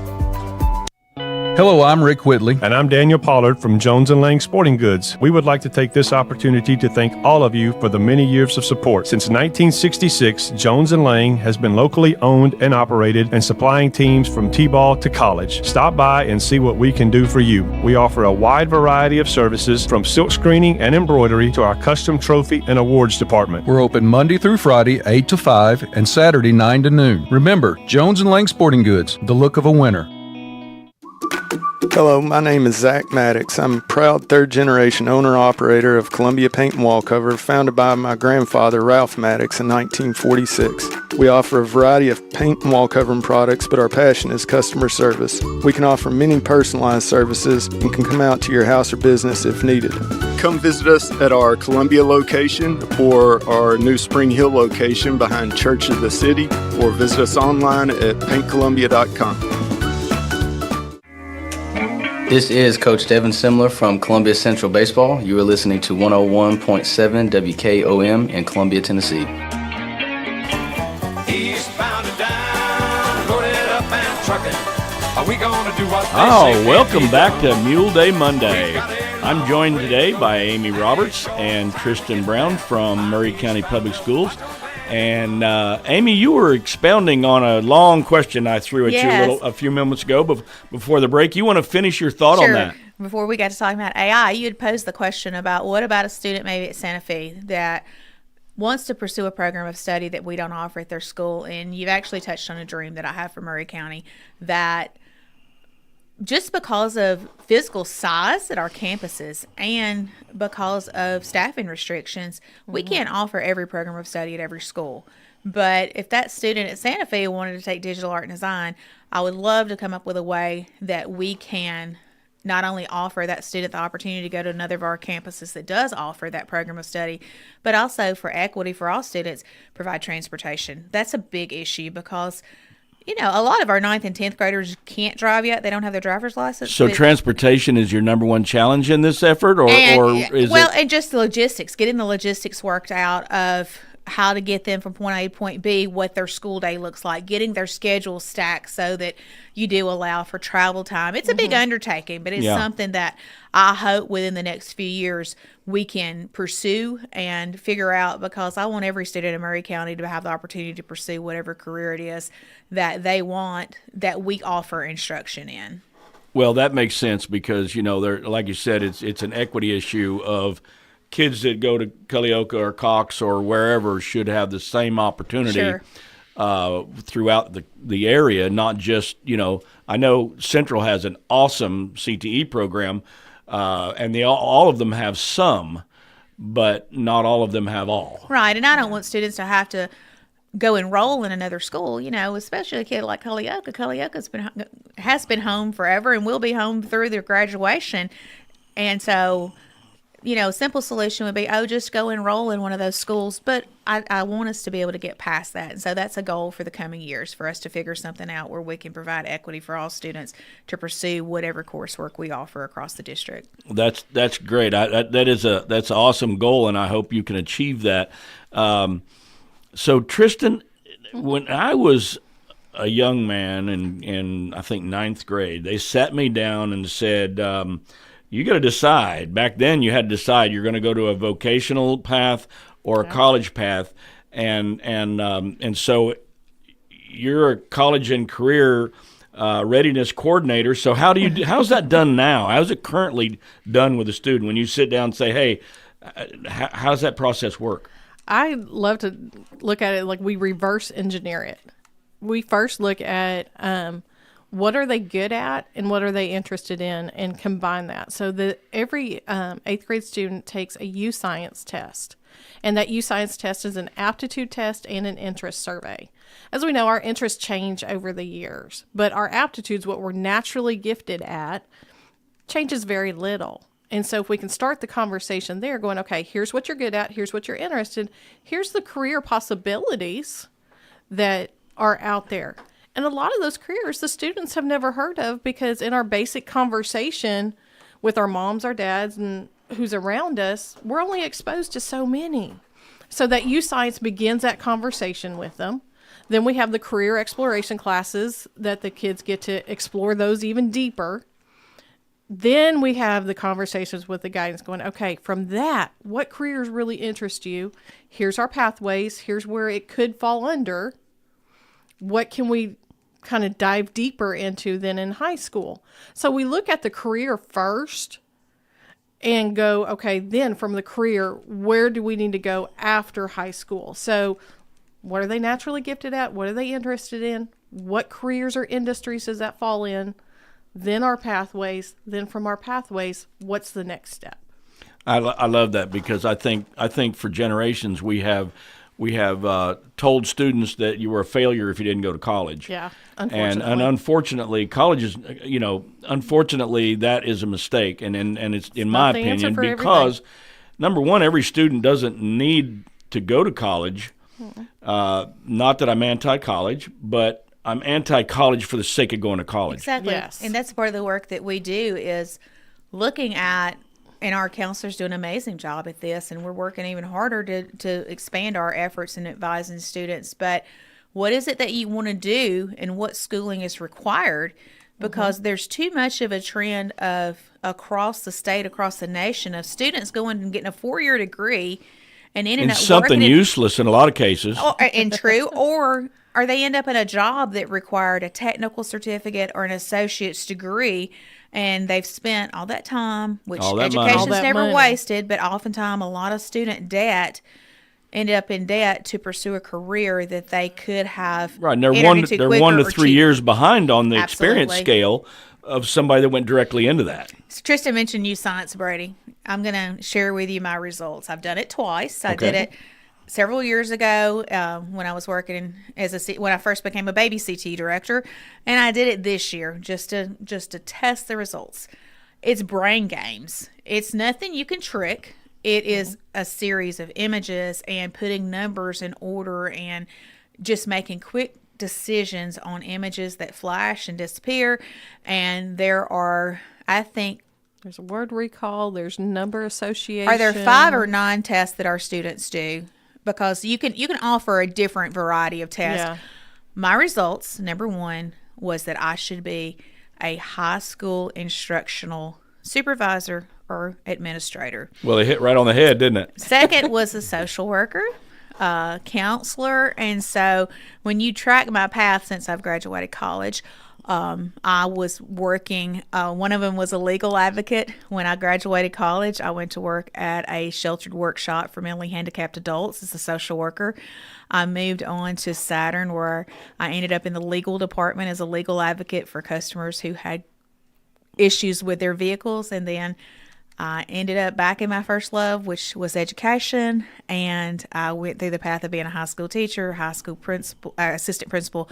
Hello, I'm Rick Whitley. And I'm Daniel Pollard from Jones & Lang Sporting Goods. We would like to take this opportunity to thank all of you for the many years of support. Since 1966, Jones & Lang has been locally owned and operated and supplying teams from T-ball to college. Stop by and see what we can do for you. We offer a wide variety of services from silk screening and embroidery to our custom trophy and awards department. We're open Monday through Friday, 8 to 5, and Saturday, 9 to noon. Remember, Jones & Lang Sporting Goods, the look of a winner. Hello, my name is Zach Maddox. I'm a proud third-generation owner-operator of Columbia Paint and Wallcover, founded by my grandfather, Ralph Maddox, in 1946. We offer a variety of paint and wallcovering products, but our passion is customer service. We can offer many personalized services and can come out to your house or business if needed. Come visit us at our Columbia location or our new Spring Hill location behind Church of the City, or visit us online at paintcolumbia.com. This is Coach Devin Simler from Columbia Central Baseball. You are listening to 101.7 WKOM in Columbia, Tennessee. Welcome back to Mule Day Monday. I'm joined today by Amy Roberts and Kristen Brown from Murray County Public Schools. And Amy, you were expounding on a long question I threw at you a few moments ago before the break. You want to finish your thought on that? Before we got to talking about AI, you had posed the question about what about a student maybe at Santa Fe that wants to pursue a program of study that we don't offer at their school. And you've actually touched on a dream that I have for Murray County, that just because of physical size at our campuses and because of staffing restrictions, we can't offer every program of study at every school. But if that student at Santa Fe wanted to take digital art and design, I would love to come up with a way that we can not only offer that student the opportunity to go to another of our campuses that does offer that program of study, but also for equity for all students, provide transportation. That's a big issue because a lot of our 9th and 10th graders can't drive yet. They don't have their driver's license. So transportation is your number one challenge in this effort, or is it? Well, and just the logistics, getting the logistics worked out of how to get them from point A to point B, what their school day looks like, getting their schedule stacked so that you do allow for travel time. It's a big undertaking, but it's something that I hope within the next few years we can pursue and figure out, because I want every student in Murray County to have the opportunity to pursue whatever career it is that they want, that we offer instruction in. Well, that makes sense because, there, like you said, it's an equity issue of kids that go to Culleoka or Cox or wherever should have the same opportunity throughout the area, not just, I know Central has an awesome CTE program, and all of them have some, but not all of them have all. Right, and I don't want students to have to go enroll in another school, especially a kid like Culleoka. Culleoka has been home forever and will be home through their graduation, and so simple solution would be, oh, just go enroll in one of those schools. But I want us to be able to get past that. And so that's a goal for the coming years, for us to figure something out where we can provide equity for all students to pursue whatever coursework we offer across the district. That's great. That's an awesome goal, and I hope you can achieve that. So Tristan, when I was a young man in I think 9th grade, they sat me down and said, you got to decide. Back then, you had to decide you're going to go to a vocational path or a college path, and so you're a college and career readiness coordinator. So how's that done now? How's it currently done with a student when you sit down and say, hey, how does that process work? I love to look at it like we reverse engineer it. We first look at what are they good at and what are they interested in, and combine that. So every 8th grade student takes a U-Science test, and that U-Science test is an aptitude test and an interest survey. As we know, our interests change over the years, but our aptitudes, what we're naturally gifted at, changes very little. And so if we can start the conversation there going, okay, here's what you're good at, here's what you're interested in, here's the career possibilities that are out there. And a lot of those careers the students have never heard of, because in our basic conversation with our moms, our dads, and who's around us, we're only exposed to so many. So that U-Science begins that conversation with them. Then we have the career exploration classes that the kids get to explore those even deeper. Then we have the conversations with the guidance going, okay, from that, what careers really interest you? Here's our pathways. Here's where it could fall under. What can we kind of dive deeper into than in high school? So we look at the career first and go, okay, then from the career, where do we need to go after high school? So what are they naturally gifted at? What are they interested in? What careers or industries does that fall in? Then our pathways. Then from our pathways, what's the next step? I love that, because I think for generations we have told students that you were a failure if you didn't go to college. Yeah, unfortunately. And unfortunately, colleges, unfortunately, that is a mistake. And it's in my opinion, because number one, every student doesn't need to go to college. Not that I'm anti-college, but I'm anti-college for the sake of going to college. Exactly. Yes. And that's part of the work that we do, is looking at, and our counselors do an amazing job at this, and we're working even harder to expand our efforts in advising students. But what is it that you want to do, and what schooling is required? Because there's too much of a trend of across the state, across the nation, of students going and getting a 4-year degree and ending up something useless in a lot of cases. Or they end up in a job that required a technical certificate or an associate's degree, and they've spent all that time, which education's never wasted, but oftentimes a lot of student debt end up in debt to pursue a career that they could have. Right, and they're 1 to 3 years behind on the experience scale of somebody that went directly into that. So Tristan mentioned U-Science, Brady. I'm going to share with you my results. I've done it twice. I did it several years ago when I was working when I first became a baby CT director, and I did it this year just to test the results. It's brain games. It's nothing you can trick. It is a series of images and putting numbers in order and just making quick decisions on images that flash and disappear. And there are, I think, there's a word recall, there's number association. Are there 5 or 9 tests that our students do? Because you can offer a different variety of tests. Yeah. My results, number 1, was that I should be a high school instructional supervisor or administrator. Well, it hit right on the head, didn't it? Second was a social worker, counselor. And so when you track my path since I've graduated college, I was working, one of them was a legal advocate. When I graduated college, I went to work at a sheltered workshop for mentally handicapped adults as a social worker. I moved on to Saturn, where I ended up in the legal department as a legal advocate for customers who had issues with their vehicles. And then I ended up back in my first love, which was education, and I went through the path of being a high school teacher, high school principal, assistant principal,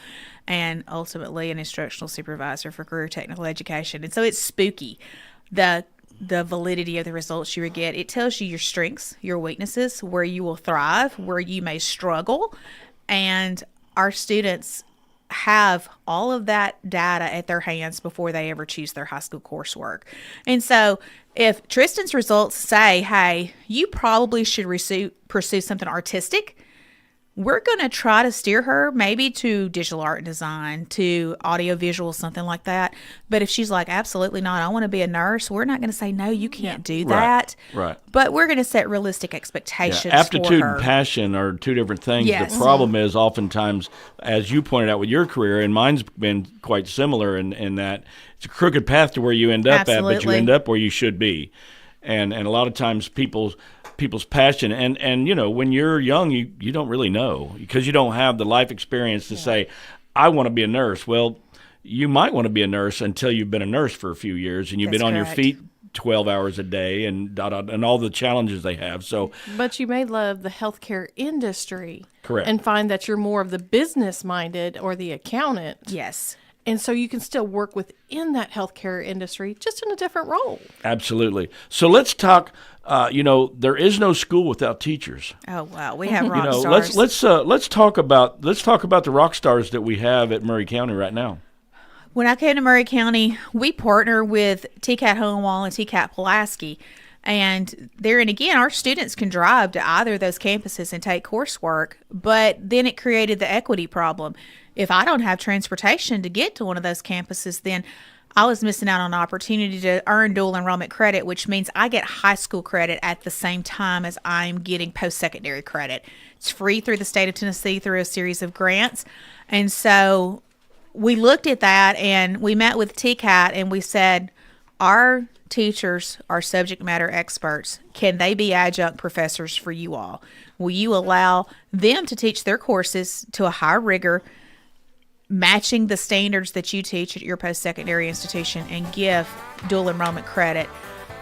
and ultimately an instructional supervisor for career technical education. And so it's spooky. The the validity of the results you would get. It tells you your strengths, your weaknesses, where you will thrive, where you may struggle. And our students have all of that data at their hands before they ever choose their high school coursework. And so if Tristan's results say, hey, you probably should pursue something artistic, we're going to try to steer her maybe to digital art and design, to audio visual, something like that. But if she's like, absolutely not, I want to be a nurse, we're not going to say, no, you can't do that. Right. But we're going to set realistic expectations Aptitude for her. and passion are two different things. Yes. The problem is oftentimes, as you pointed out with your career, and mine's been quite similar in that it's a crooked path to where you end up at, but you end up where you should be. And a lot of times people's passion and you know, when you're young, you don't really know because you don't have the life experience to say, I want to be a nurse. Well, you might want to be a nurse until you've been a nurse for a few years and you've been on your feet 12 hours a day and and all the challenges they have. So, but you may love the healthcare industry, correct, and find that you're more of the business minded or the accountant. Yes. And so you can still work within that healthcare industry, just in a different role. Absolutely. So let's talk. You know, there is no school without teachers. Oh wow, we have rock stars. Let's talk about the rock stars that we have at Murray County right now. When I came to Murray County, we partner with TCAT Hohenwald and TCAT Pulaski. And there, and again, our students can drive to either of those campuses and take coursework, but then it created the equity problem. If I don't have transportation to get to one of those campuses, then I was missing out on an opportunity to earn dual enrollment credit, which means I get high school credit at the same time as I'm getting post-secondary credit. It's free through the state of Tennessee through a series of grants. And so we looked at that and we met with TCAT and we said, our teachers are subject matter experts. Can they be adjunct professors for you all? Will you allow them to teach their courses to a high rigor, matching the standards that you teach at your post-secondary institution and give dual enrollment credit?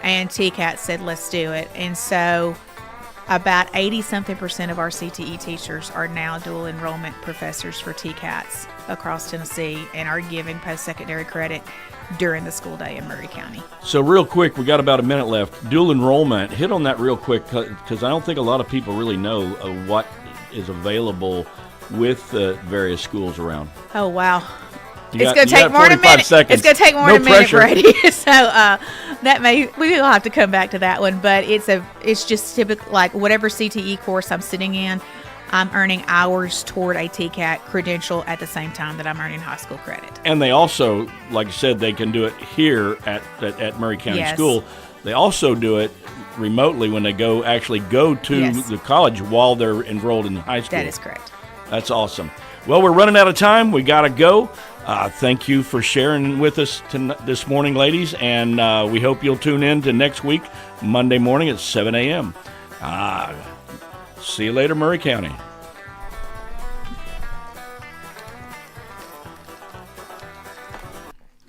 And TCAT said, let's do it. And so about 80-something% of our CTE teachers are now dual enrollment professors for TCATs across Tennessee and are giving post-secondary credit during the school day in Murray County. So real quick, we got about a minute left. Dual enrollment, hit on that real quick because I don't think a lot of people really know what is available with various schools around. Oh, wow. It's going to take more than a minute. It's going to take more than a minute, Brady. So we will have to come back to that one. But it's just typical, like whatever CTE course I'm sitting in, I'm earning hours toward a TCAT credential at the same time that I'm earning high school credit. And they also, like I said, they can do it here at Murray County School. They also do it remotely when they actually go to the college while they're enrolled in high school. That is correct. That's awesome. Well, we're running out of time. We got to go. Thank you for sharing with us this morning, ladies, and we hope you'll tune in to next week, Monday morning at 7 a.m. See you later, Murray County.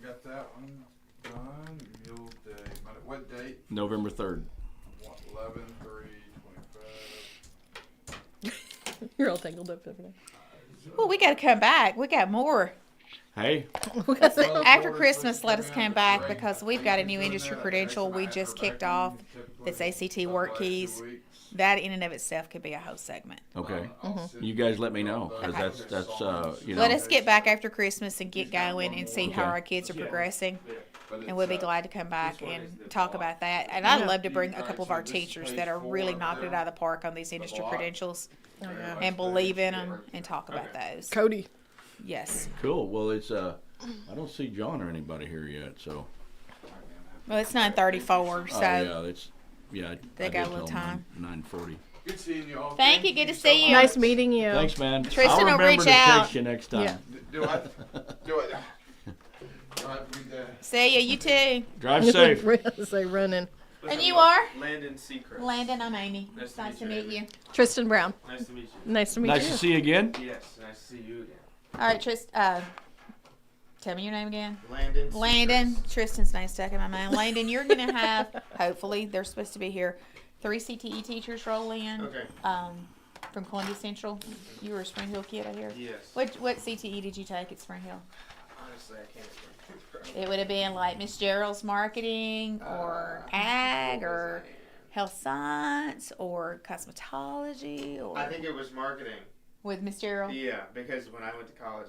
Got that one done. Mule Day. What date? November 3rd. 11/3/25. You're all tangled up over there. Well, we got to come back. We got more. Hey. After Christmas, let us come back because we've got a new industry credential we just kicked off. It's ACT Work Keys. That in and of itself could be a whole segment. Okay. You guys let me know because that's you know. Let us get back after Christmas and get going and see how our kids are progressing. And we'll be glad to come back and talk about that. And I'd love to bring a couple of our teachers that are really knocking it out of the park on these industry credentials and believe in them and talk about those. Cody. Yes. Cool. Well, it's I don't see John or anybody here yet, so. Well, it's 9:34, so. Yeah, it's they got a little time. 9:40. Good seeing you all. Thank you. Good to see you. Nice meeting you. Thanks, man. Tristan will I'll remember reach out. to text you next time. Yeah. Do it. Have a good day. See ya. You too. Drive safe. Say running. And you are? Landon Seacrest. Landon, I'm Amy. Nice to meet you. Tristan Brown. Nice to meet you. Nice to meet you. Nice to see you again. Yes, nice to see you again. All right, Tristan. Tell me your name again. Landon. Tristan's name stuck in my mind. Landon, you're going to have, hopefully, they're supposed to be here, 3 CTE teachers roll in. Okay. From Columbia Central. You were a Spring Hill kid, I hear. Yes. What CTE did you take at Spring Hill? Honestly, I can't remember. It would have been like Miss Gerald's marketing, or ag, or health science, or cosmetology, or I think it was marketing. with Miss Gerald. Yeah, because when I went to college,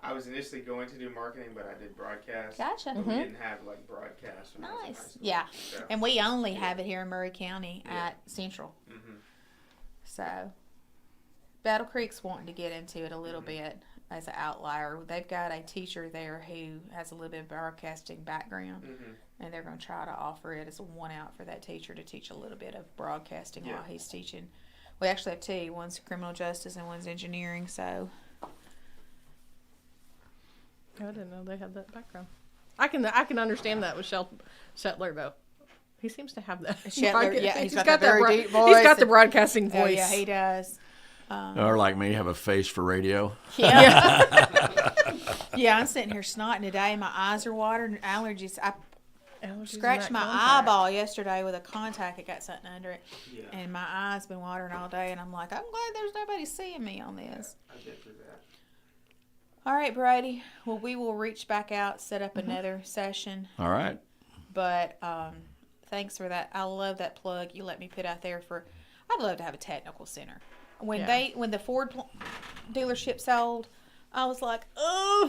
I was initially going to do marketing, but I did broadcast. Gotcha. But we Mhm. didn't have like broadcast. When I was in high Nice. school. Yeah. So, And we only have it here in Murray County at Central. Mhm. So, Battle Creek's wanting to get into it a little bit as an outlier. They've got a teacher there who has a little bit of broadcasting background, and they're going to try to offer it as a one out for that teacher to teach a little bit of broadcasting while he's teaching. We actually have two. One's criminal justice and one's engineering. So, I didn't know they had that background. I can understand that with Shetler though. He seems to have that. Shetler, yeah, he's got got that very that. deep voice. He's got the and- broadcasting Oh, voice. yeah, he does. Or like me, have a face for radio. Yeah. Yeah, I'm sitting here snotting today. My eyes are watering. Allergies. I scratched my eyeball yesterday with a contact. It got something under it. Yeah. And my eyes been watering all day. And I'm like, I'm glad there's nobody seeing me on this. I did do that. All right, Brady. Well, we will reach back out, set up another session. All right. But thanks for that. I love that plug you let me put out there for. I'd love to have a technical center. When the Ford dealership sold, I was like, oh.